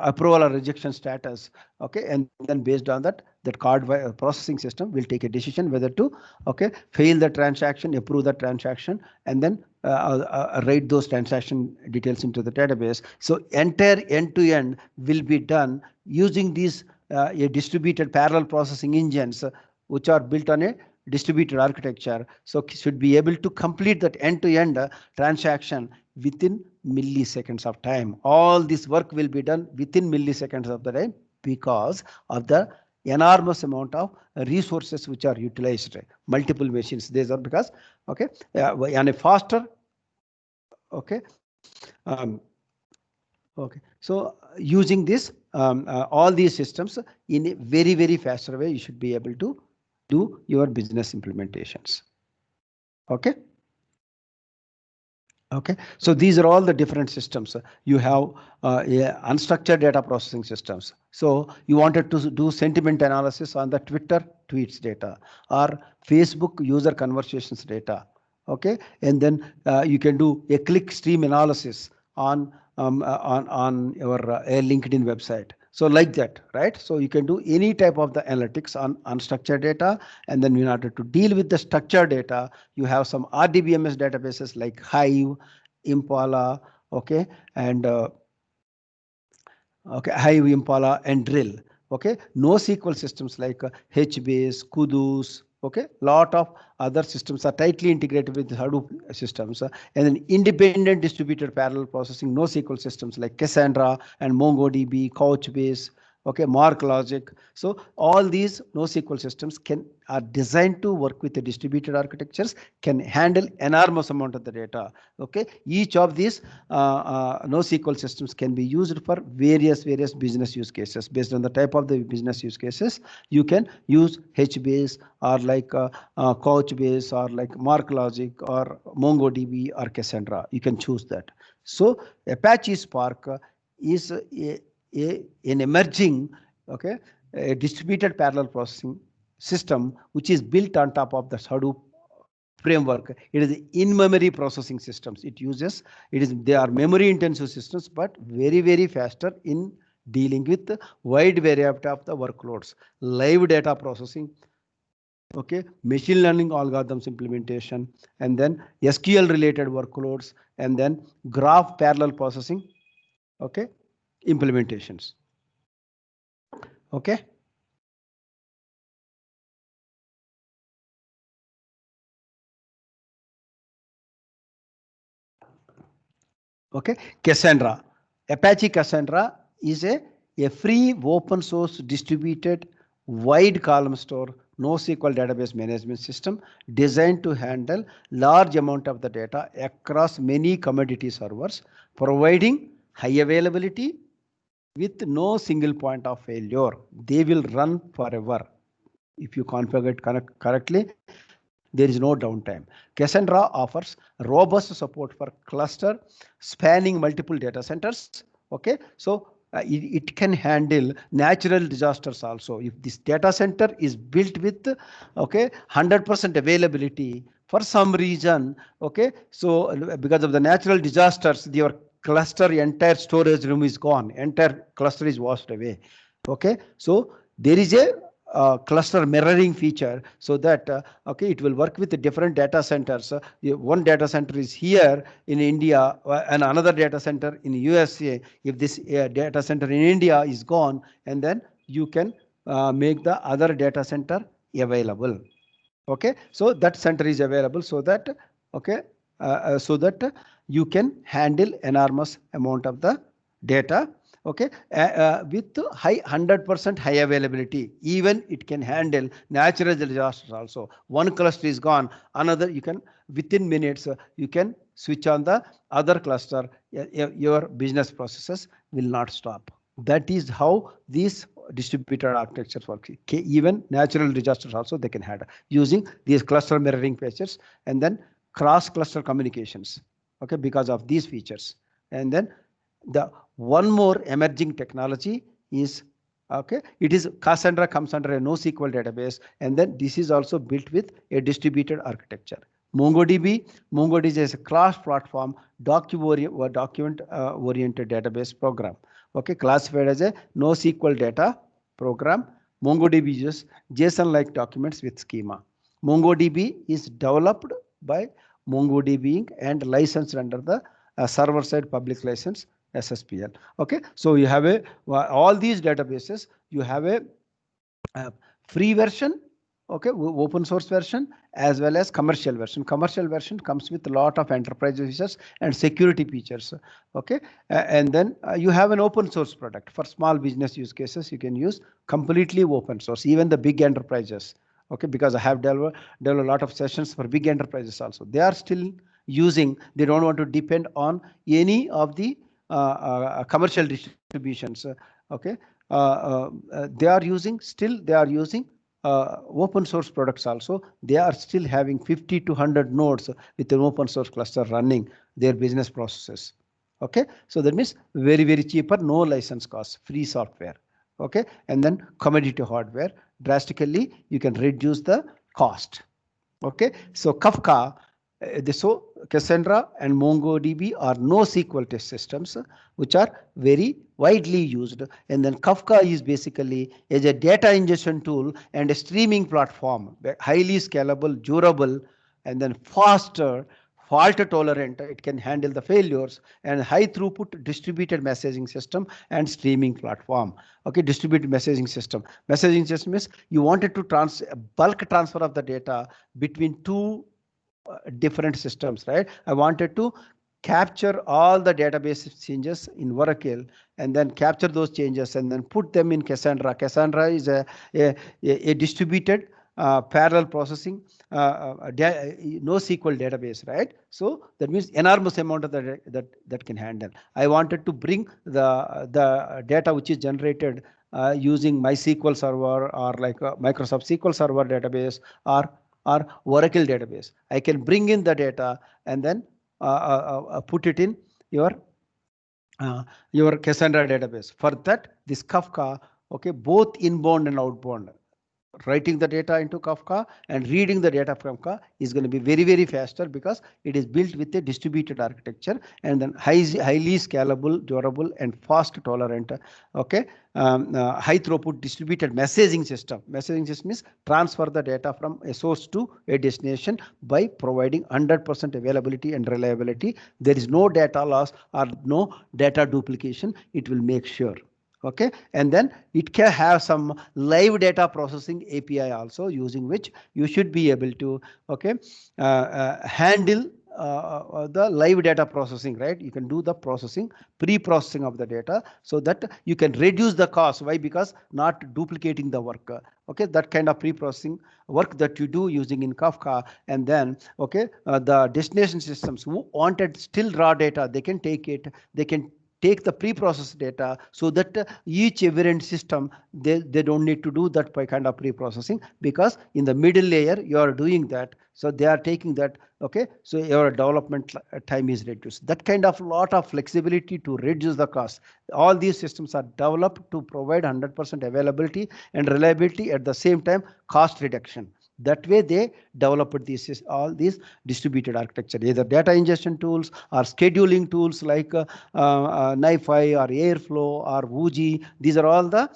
Speaker 3: approval or rejection status. Okay, and then based on that card processing system will take a decision whether to, okay, fail the transaction, approve the transaction, and then write those transaction details into the database. So entire end-to-end will be done using these a distributed parallel processing engines, which are built on a distributed architecture. So should be able to complete that end-to-end transaction within milliseconds of time. All this work will be done within milliseconds of the time because of the enormous amount of resources which are utilized, multiple machines. These are because, okay, and a faster, okay, okay. So using this, all these systems in a very, very faster way, you should be able to do your business implementations. Okay. Okay, so these are all the different systems. You have unstructured data processing systems. So you wanted to do sentiment analysis on the Twitter tweets data or Facebook user conversations data. Okay, and then you can do a click stream analysis on your LinkedIn website. So like that, right? So you can do any type of the analytics on unstructured data, and then in order to deal with the structured data, you have some RDBMS databases like Hive, Impala, okay, and okay, Hive, Impala, and Drill. Okay, NoSQL systems like HBase, Kudus. Okay, lot of other systems are tightly integrated with Hadoop systems, and then independent distributed parallel processing NoSQL systems like Cassandra and MongoDB, Couchbase. Okay, MarkLogic. So all these NoSQL systems are designed to work with the distributed architectures, can handle enormous amount of the data. Okay, each of these NoSQL systems can be used for various business use cases. Based on the type of the business use cases, you can use HBase or like Couchbase or like MarkLogic or MongoDB or Cassandra. You can choose that. So Apache Spark is an emerging, okay, a distributed parallel processing system which is built on top of the Hadoop framework. It is in-memory processing systems. They are memory intensive systems, but very faster in dealing with wide variety of the workloads, live data processing, okay, machine learning algorithms implementation, and then SQL related workloads, and then graph parallel processing, okay, implementations. Okay. Okay, Cassandra. Apache Cassandra is a free open source distributed wide column store NoSQL database management system designed to handle large amount of the data across many commodity servers, providing high availability with no single point of failure. They will run forever. If you configure it correctly, there is no downtime. Cassandra offers robust support for cluster spanning multiple data centers. Okay, so it can handle natural disasters also. If this data center is built with, okay, 100% availability for some reason, okay, so because of the natural disasters, your cluster entire storage room is gone, entire cluster is washed away. Okay, so there is a cluster mirroring feature, so that okay, it will work with the different data centers. One data center is here in India and another data center in USA. If this data center in India is gone, and then you can make the other data center available. Okay, so that center is available, so that, okay, so that you can handle enormous amount of the data. Okay, with high 100% high availability. Even it can handle natural disasters also. One cluster is gone, another you can within minutes you can switch on the other cluster. Your business processes will not stop. That is how these distributed architectures work. Even natural disasters also they can handle using these cluster mirroring features, and then cross cluster communications. Okay, because of these features. And then the one more emerging technology is, okay, it is Cassandra comes under a NoSQL database, and then this is also built with a distributed architecture. MongoDB is a cross-platform document oriented database program. Okay, classified as a NoSQL data program. MongoDB uses JSON-like documents with schema. MongoDB is developed by MongoDB Inc. and licensed under the server-side public license SSPL. Okay, so you have all these databases. You have a free version okay, open source version as well as commercial version. Commercial version comes with a lot of enterprise features and security features. Okay, and then you have an open source product for small business use cases. You can use completely open source, even the big enterprises. Okay, because I have developed a lot of sessions for big enterprises also. They are still using. They don't want to depend on any of the commercial distributions. Okay, they are using still. They are using open source products also. They are still having 50 to 100 nodes with an open source cluster running their business processes. Okay, so that means very cheaper, no license costs, free software. Okay, and then commodity hardware, drastically you can reduce the cost. Okay, so Kafka, so Cassandra and MongoDB are NoSQL test systems, which are very widely used. And then Kafka is basically as a data ingestion tool and a streaming platform, highly scalable, durable, and then faster, fault tolerant. It can handle the failures, and high throughput distributed messaging system and streaming platform. Okay, distributed messaging system. Messaging system is you wanted to bulk transfer of the data between two different systems, right? I wanted to capture all the database changes in Oracle and then capture those changes and then put them in Cassandra. Cassandra is a distributed parallel processing NoSQL database, right? So that means enormous amount of that can handle. I wanted to bring the data which is generated using MySQL server or like a Microsoft SQL Server database or Oracle database. I can bring in the data and then put it in your Cassandra database. For that, this Kafka, okay, both inbound and outbound, writing the data into Kafka and reading the data from Kafka is going to be very faster because it is built with a distributed architecture and then highly scalable, durable, and fast tolerant. Okay, high throughput distributed messaging system. Messaging system is transfer the data from a source to a destination by providing 100% availability and reliability. There is no data loss or no data duplication. It will make sure. Okay, and then it can have some live data processing API also, using which you should be able to, okay, handle the live data processing, right? You can do the processing, pre-processing of the data so that you can reduce the cost. Why? Because not duplicating the work. Okay, that kind of pre-processing work that you do using in Kafka, and then okay, the destination systems who wanted still raw data, they can take it, they can take the pre-processed data so that each event system, they don't need to do that by kind of pre-processing, because in the middle layer you are doing that. So they are taking that. Okay, so your development time is reduced. That kind of lot of flexibility to reduce the cost. All these systems are developed to provide 100% availability and reliability at the same time cost reduction. That way they developed all these distributed architecture, either data ingestion tools or scheduling tools like NiFi or Airflow or Wooji. These are all the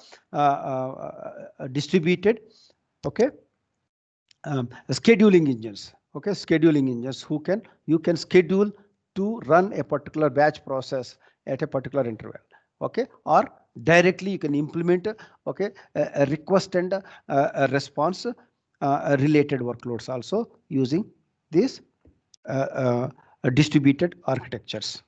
Speaker 3: distributed, okay, scheduling engines. Okay, scheduling engines you can schedule to run a particular batch process at a particular interval. Okay, or directly you can implement okay, a request and a response related workloads also using these distributed architectures.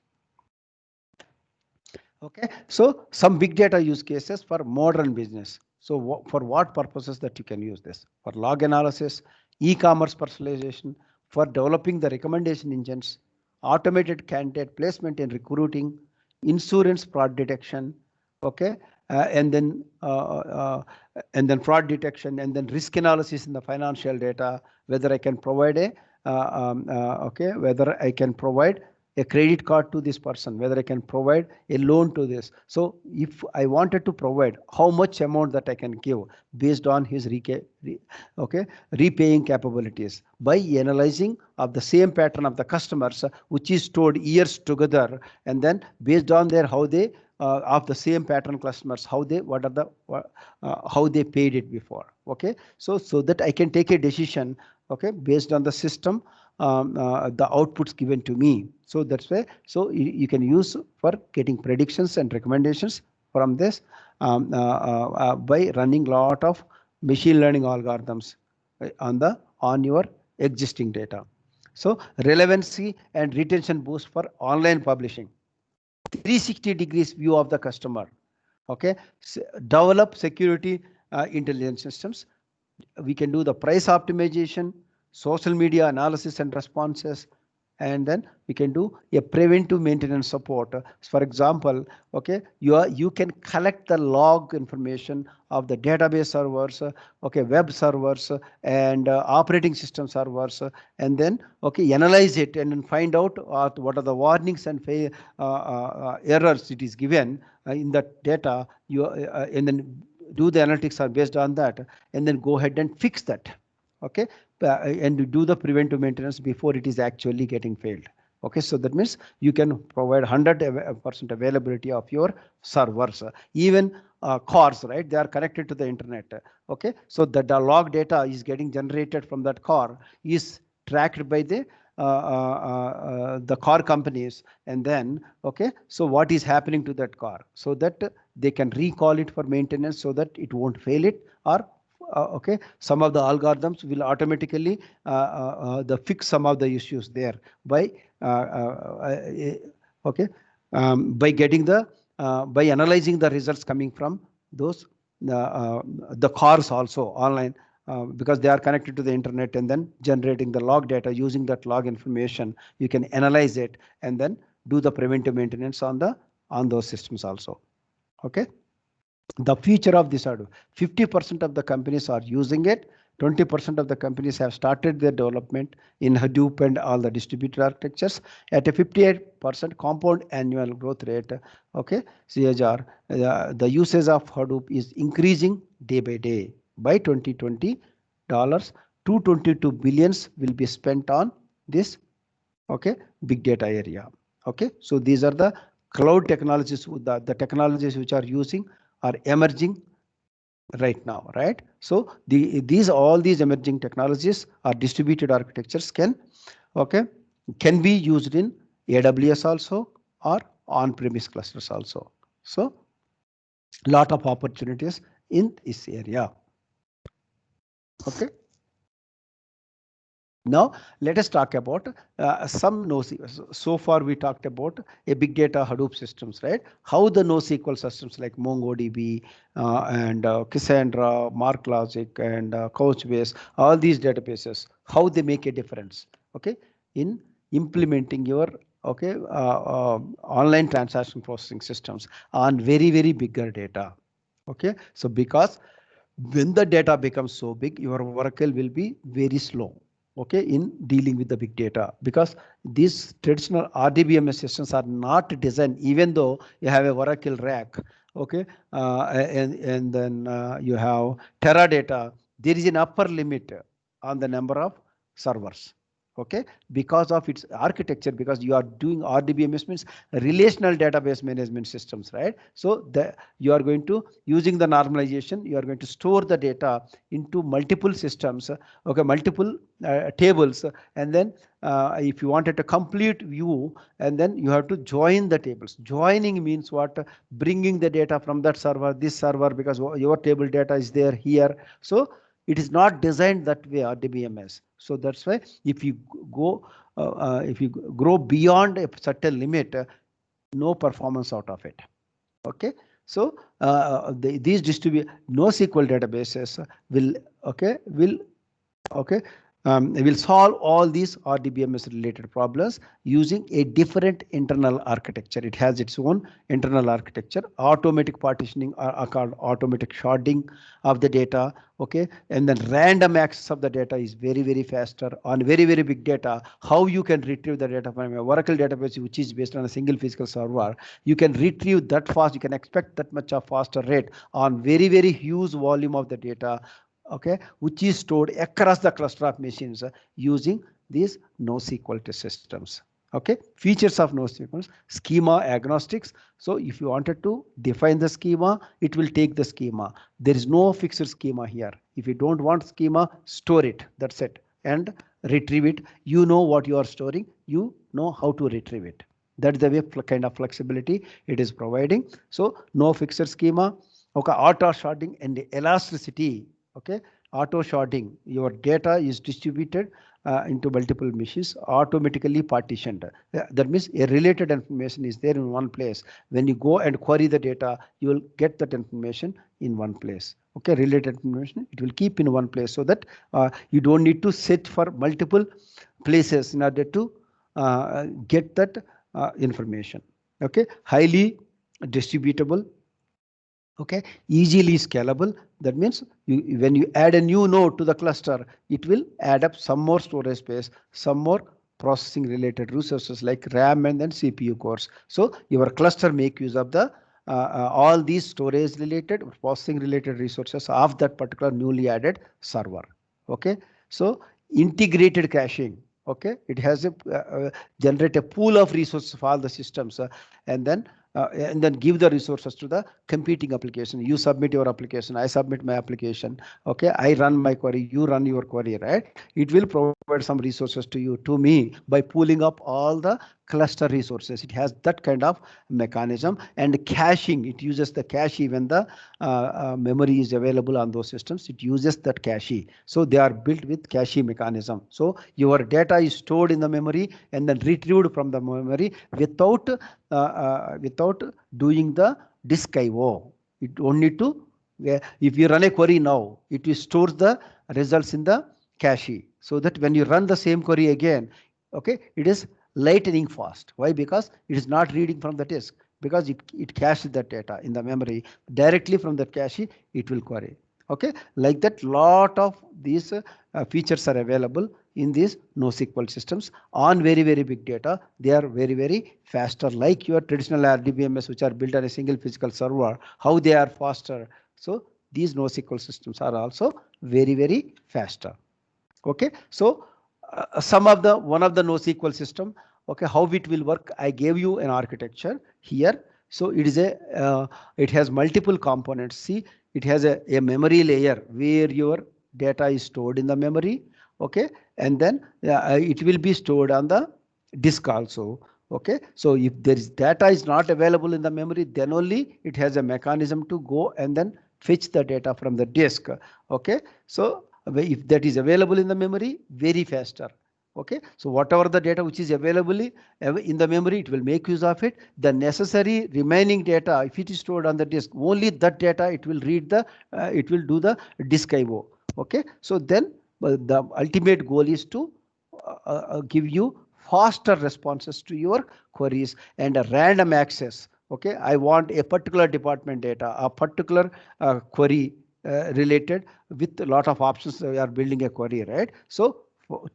Speaker 3: Okay, so some big data use cases for modern business. So for what purposes that you can use this? For log analysis, e-commerce personalization, for developing the recommendation engines, automated candidate placement in recruiting, insurance fraud detection, okay, and then fraud detection, and then risk analysis in the financial data, whether I can provide a okay, whether I can provide a credit card to this person, whether I can provide a loan to this. So if I wanted to provide how much amount that I can give based on his repaying capabilities by analyzing of the same pattern of the customers, which is stored years together, and then based on their how they of the same pattern customers, how they how they paid it before. Okay, so that I can take a decision, okay, based on the system, the outputs given to me. So that's why, so you can use for getting predictions and recommendations from this by running lot of machine learning algorithms. on your existing data. So relevancy and retention boost for online publishing. 360 degrees view of the customer. Okay, develop security intelligence systems. We can do the price optimization, social media analysis and responses, and then we can do a preventive maintenance support. For example, okay, you can collect the log information of the database servers, okay, web servers, and operating system servers, and then okay, analyze it and then find out what are the warnings and errors it is given in that data. And then do the analytics are based on that, and then go ahead and fix that. Okay, and do the preventive maintenance before it is actually getting failed. Okay, so that means you can provide 100% availability of your servers, even cars, right? They are connected to the internet. Okay, so the log data is getting generated from that car is tracked by the car companies, and then okay, so what is happening to that car, so that they can recall it for maintenance, so that it won't fail it, or okay, some of the algorithms will automatically fix some of the issues there by okay, by getting the by analyzing the results coming from those the cars also online, because they are connected to the internet, and then generating the log data. Using that log information, you can analyze it and then do the preventive maintenance on those systems also. Okay, the future of this Hadoop, 50% of the companies are using it. 20% of the companies have started their development in Hadoop and all the distributed architectures at a 58% compound annual growth rate. Okay, CAGR, the usage of Hadoop is increasing day by day. By 2020, $222 billions will be spent on this, okay, big data area. Okay, so these are the cloud technologies, the technologies which are using are emerging right now, right? So all these emerging technologies or distributed architectures can be used in AWS also, or on-premise clusters also. So lot of opportunities in this area. Okay. Now let us talk about some NoSQL. So far we talked about a big data Hadoop systems, right? How the NoSQL systems like MongoDB and Cassandra, MarkLogic, and Couchbase, all these databases, how they make a difference, okay, in implementing your online transaction processing systems on very, very bigger data. Okay, so because when the data becomes so big, your Oracle will be very slow, okay, in dealing with the big data, because these traditional RDBMS systems are not designed, even though you have a Oracle rack, okay, and then you have Teradata, there is an upper limit on the number of servers. Okay, because of its architecture, because you are doing RDBMS means relational database management systems, right? So you are going to, using the normalization, you are going to store the data into multiple systems, okay, multiple tables, and then if you wanted a complete view, and then you have to join the tables. Joining means what? Bringing the data from that server, this server, because your table data is there here. So it is not designed that way, RDBMS. So that's why if you grow beyond a certain limit, no performance out of it. Okay, so these distributed NoSQL databases will solve all these RDBMS related problems using a different internal architecture. It has its own internal architecture, automatic partitioning, or called automatic sharding of the data. Okay, and then random access of the data is very, very faster on very, very big data. How you can retrieve the data from a Oracle database, which is based on a single physical server, you can retrieve that fast. You can expect that much of faster rate on very, very huge volume of the data, okay, which is stored across the cluster of machines using these NoSQL systems. Okay, features of NoSQL: schema agnostics. So if you wanted to define the schema, it will take the schema. There is no fixed schema here. If you don't want schema, store it. That's it, and retrieve it. You know what you are storing. You know how to retrieve it. That's the way kind of flexibility it is providing. So no fixed schema. Okay, auto sharding and elasticity. Okay, auto sharding. Your data is distributed into multiple machines, automatically partitioned. That means a related information is there in one place. When you go and query the data, you will get that information in one place. Okay, related information, it will keep in one place, so that you don't need to search for multiple places in order to get that information. Okay, highly distributable. Okay, easily scalable. That means when you add a new node to the cluster, it will add up some more storage space, some more processing related resources like RAM and then CPU cores. So your cluster make use of the all these storage related, processing related resources of that particular newly added server. Okay, so integrated caching. Okay, it has a generate a pool of resources for all the systems, and then give the resources to the competing application. You submit your application, I submit my application. Okay, I run my query, you run your query, right? It will provide some resources to you, to me, by pooling up all the cluster resources. It has that kind of mechanism. And caching, it uses the cache when the memory is available on those systems. It uses that cache. So they are built with cache mechanism. So your data is stored in the memory and then retrieved from the memory without doing the disk IO. It don't need to. If you run a query now, it will store the results in the cache, so that when you run the same query again, okay, it is lightning fast. Why? Because it is not reading from the disk, because it caches that data in the memory directly from that cache. It will query. Okay, like that, lot of these features are available in these NoSQL systems on very big data. They are very faster, like your traditional RDBMS, which are built on a single physical server. How they are faster? So these NoSQL systems are also very faster. Okay, so one of the NoSQL system. Okay, how it will work? I gave you an architecture here. So it is it has multiple components. See, it has a memory layer where your data is stored in the memory. Okay, and then it will be stored on the disk also. Okay, so if there is data is not available in the memory, then only it has a mechanism to go and then fetch the data from the disk. Okay, so if that is available in the memory, very faster. Okay, so whatever the data which is available in the memory, it will make use of it. The necessary remaining data, if it is stored on the disk, only that data it will read the it will do the disk IO. Okay, so then the ultimate goal is to give you faster responses to your queries and a random access. Okay, I want a particular department data, a particular query related with a lot of options. We are building a query, right? So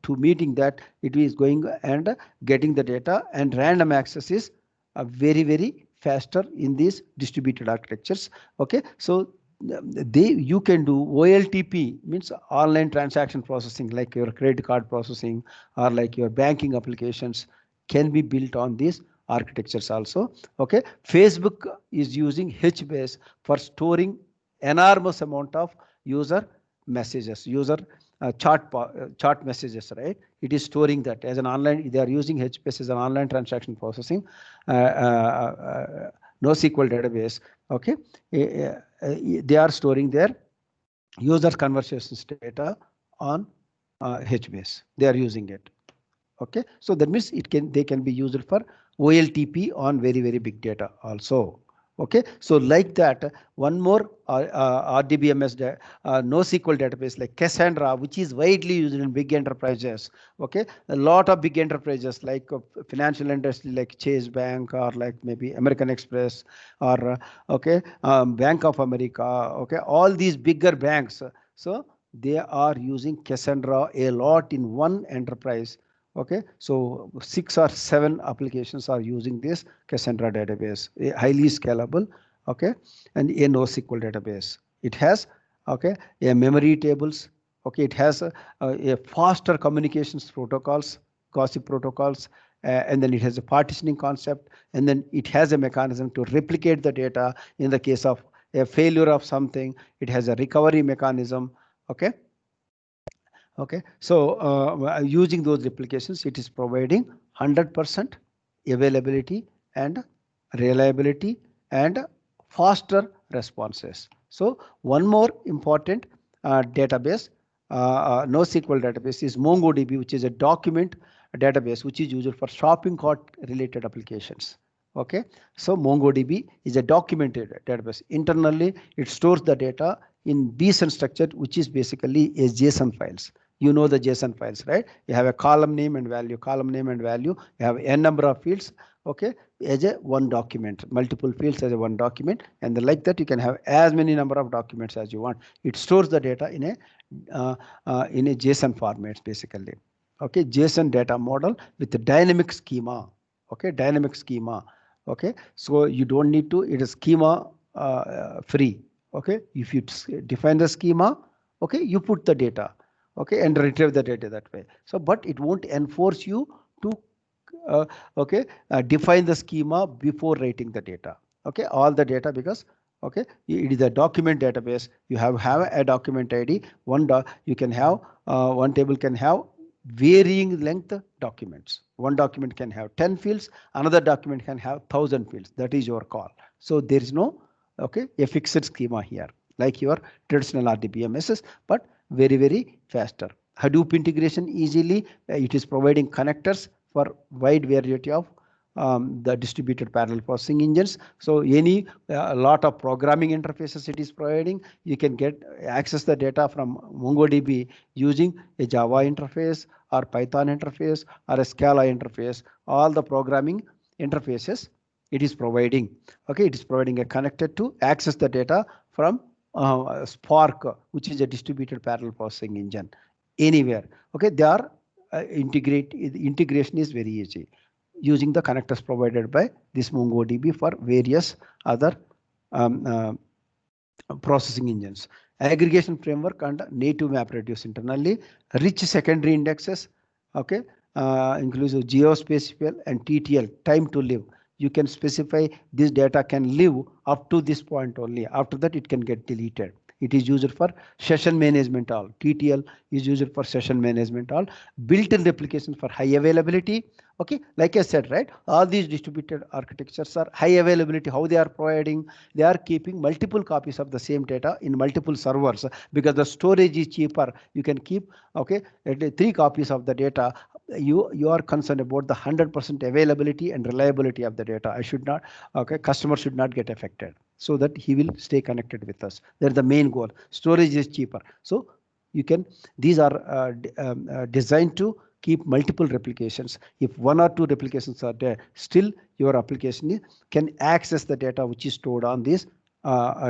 Speaker 3: to meeting that, it is going and getting the data, and random access is very faster in these distributed architectures. Okay, so you can do OLTP, means online transaction processing, like your credit card processing or like your banking applications can be built on these architectures also. Okay, Facebook is using HBase for storing enormous amount of user messages, user chat messages, right? It is storing that as an online. They are using HBase as an online transaction processing NoSQL database. Okay, they are storing their user conversations data on HBase. They are using it. Okay, so that means they can be used for OLTP on very big data also. Okay, so like that, one more RDBMS NoSQL database like Cassandra, which is widely used in big enterprises. Okay, a lot of big enterprises like financial industry like Chase Bank or like maybe American Express or Bank of America. Okay, all these bigger banks. So they are using Cassandra a lot in one enterprise. Okay, so 6 or 7 applications are using this Cassandra database, highly scalable. Okay, and a NoSQL database. It has a memory tables. Okay, it has a faster communications protocols, gossip protocols, and then it has a partitioning concept, and then it has a mechanism to replicate the data in the case of a failure of something. It has a recovery mechanism. Okay. Okay, so using those replications, it is providing 100% availability and reliability and faster responses. So one more important database, NoSQL database is MongoDB, which is a document database which is used for shopping cart related applications. Okay, so MongoDB is a documented database. Internally, it stores the data in BSON structure, which is basically a JSON files. You know the JSON files, right? You have a column name and value, column name and value. You have n number of fields, okay, as a one document, multiple fields as a one document, and like that you can have as many number of documents as you want. It stores the data in a JSON format, basically. Okay, JSON data model with the dynamic schema. Okay, dynamic schema. Okay, so you don't need to, it is schema free. Okay, if you define the schema, okay, you put the data, okay, and retrieve the data that way. So, but it won't enforce you to define the schema before writing the data. Okay, all the data, because okay, it is a document database. You have a document ID. You can have one table can have varying length documents. One document can have 10 fields, another document can have 1,000 fields. That is your call. So there is no a fixed schema here like your traditional RDBMS, but very faster. Hadoop integration easily. It is providing connectors for wide variety of the distributed parallel processing engines. So a lot of programming interfaces it is providing. You can access the data from MongoDB using a Java interface or Python interface or a Scala interface. All the programming interfaces it is providing. Okay, it is providing a connector to access the data from Spark, which is a distributed parallel processing engine anywhere. Okay, they are integration is very easy using the connectors provided by this MongoDB for various other processing engines. Aggregation framework and native MapReduce internally, rich secondary indexes, okay, inclusive geospatial and TTL, time to live. You can specify this data can live up to this point only. After that, it can get deleted. It is used for session management all. TTL is used for session management all. Built-in replication for high availability. Okay, like I said, right? All these distributed architectures are high availability. How they are providing? They are keeping multiple copies of the same data in multiple servers because the storage is cheaper. You can keep 3 copies of the data. You are concerned about the 100% availability and reliability of the data. Customer should not get affected, so that he will stay connected with us. That's the main goal. Storage is cheaper. So these are designed to keep multiple replications. If 1 or 2 replications are there, still your application can access the data which is stored on these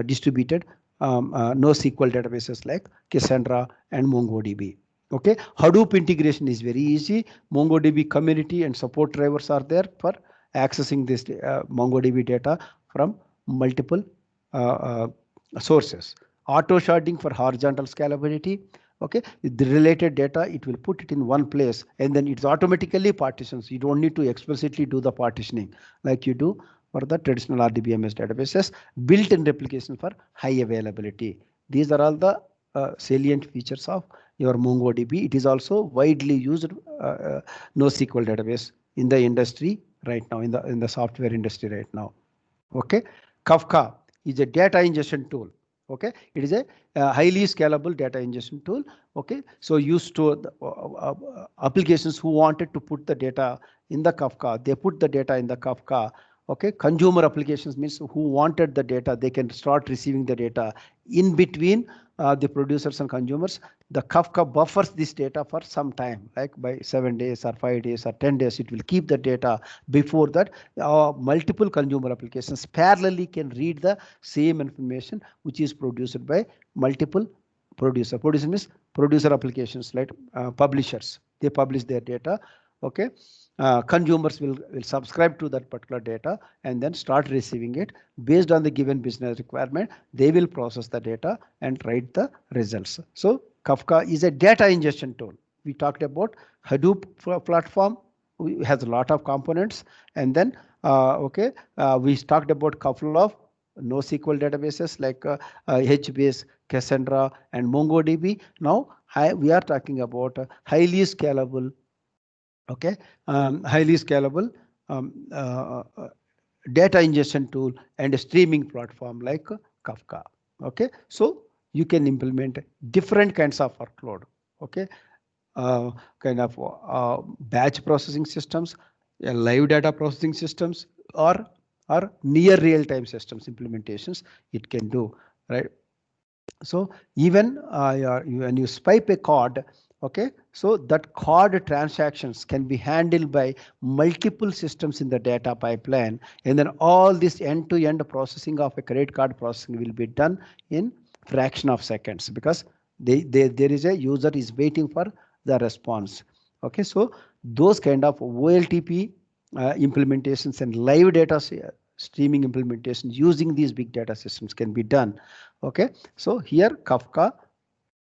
Speaker 3: distributed NoSQL databases like Cassandra and MongoDB. Okay, Hadoop integration is very easy. MongoDB community and support drivers are there for accessing this MongoDB data from multiple sources. Auto sharding for horizontal scalability. Okay, the related data, it will put it in one place and then it's automatically partitions. You don't need to explicitly do the partitioning like you do for the traditional RDBMS databases. Built-in replication for high availability. These are all the salient features of your MongoDB. It is also widely used NoSQL database in the industry right now, in the software industry right now. Okay, Kafka is a data ingestion tool. Okay, it is a highly scalable data ingestion tool. Okay, so you store the applications who wanted to put the data in the Kafka, they put the data in the Kafka. Okay, consumer applications means who wanted the data, they can start receiving the data in between the producers and consumers. The Kafka buffers this data for some time, like by 7 days or 5 days or 10 days, it will keep the data. Before that, multiple consumer applications parallelly can read the same information which is produced by multiple producer. Producer means producer applications like publishers. They publish their data. Okay, consumers will subscribe to that particular data and then start receiving it based on the given business requirement. They will process the data and write the results. So Kafka is a data ingestion tool. We talked about Hadoop platform, it has a lot of components, and then we talked about a couple of NoSQL databases like HBase, Cassandra, and MongoDB. Now we are talking about highly scalable. Okay, highly scalable data ingestion tool and a streaming platform like Kafka. Okay, so you can implement different kinds of workload. Okay, kind of batch processing systems, live data processing systems, or near real-time systems implementations it can do, right? So even when you swipe a card, okay, so that card transactions can be handled by multiple systems in the data pipeline, and then all this end-to-end processing of a credit card processing will be done in fraction of seconds, because there is a user is waiting for the response. Okay, so those kind of OLTP implementations and live data streaming implementation using these big data systems can be done. Okay, so here Kafka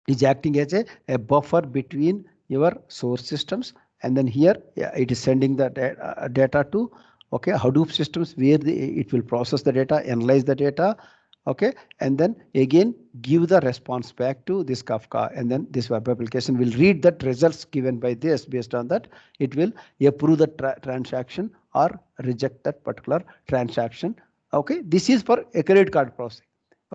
Speaker 3: is acting as a buffer between your source systems, and then here it is sending the data to, okay, Hadoop systems, where it will process the data, analyze the data, okay, and then again give the response back to this Kafka, and then this web application will read that results given by this. Based on that, it will approve the transaction or reject that particular transaction. Okay, this is for a credit card processing.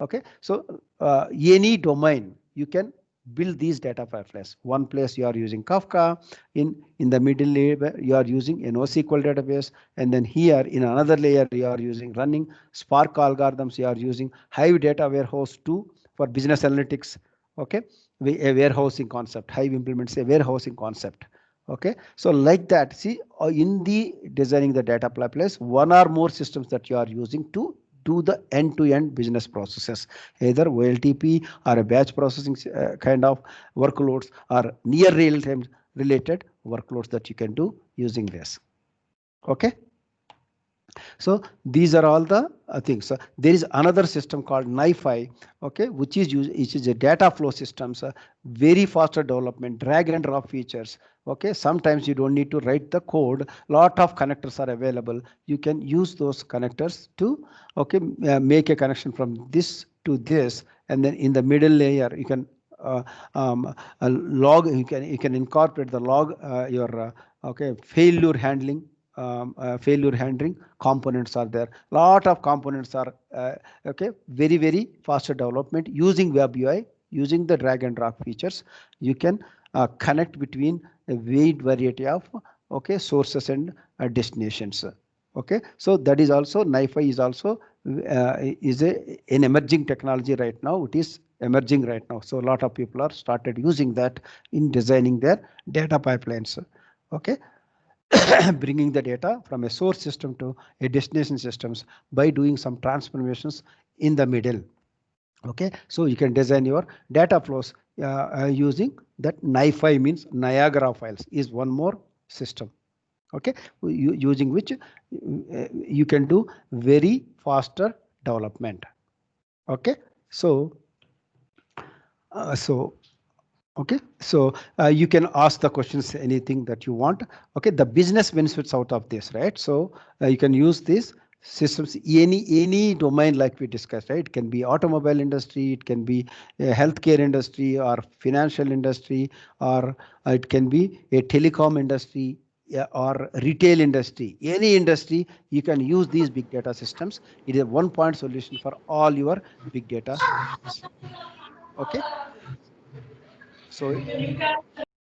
Speaker 3: Okay, so any domain you can build these data pipelines. One place you are using Kafka, in the middle layer you are using a NoSQL database, and then here in another layer you are using running Spark algorithms, you are using Hive data warehouse 2 for business analytics. Okay, a warehousing concept. Hive implements a warehousing concept. Okay, so like that, see, in the designing the data pipelines, one or more systems that you are using to do the end-to-end business processes, either OLTP or a batch processing kind of workloads, or near real-time related workloads that you can do using this. Okay. So these are all the things. So there is another system called NiFi, okay, which is a data flow systems, very faster development, drag and drop features. Okay, sometimes you don't need to write the code. Lot of connectors are available. You can use those connectors to, okay, make a connection from this to this, and then in the middle layer you can log. You can incorporate the log your okay, failure handling. Failure handling components are there. Lot of components are okay, very faster development using web UI, using the drag and drop features. You can connect between a wide variety of, okay, sources and destinations. Okay, so that is also, NiFi is also is an emerging technology right now. It is emerging right now, so a lot of people are started using that in designing their data pipelines. Okay, bringing the data from a source system to a destination systems by doing some transformations in the middle. Okay, so you can design your data flows using that. NiFi means Niagara files is one more system. Okay, using which you can do very faster development. Okay, so okay, so you can ask the questions, anything that you want. Okay, the business benefits out of this, right? So you can use these systems any domain like we discussed, right? It can be automobile industry, it can be a healthcare industry, or financial industry, or it can be a telecom industry, or retail industry. Any industry, you can use these big data systems. It is a one-point solution for all your big data. Okay, so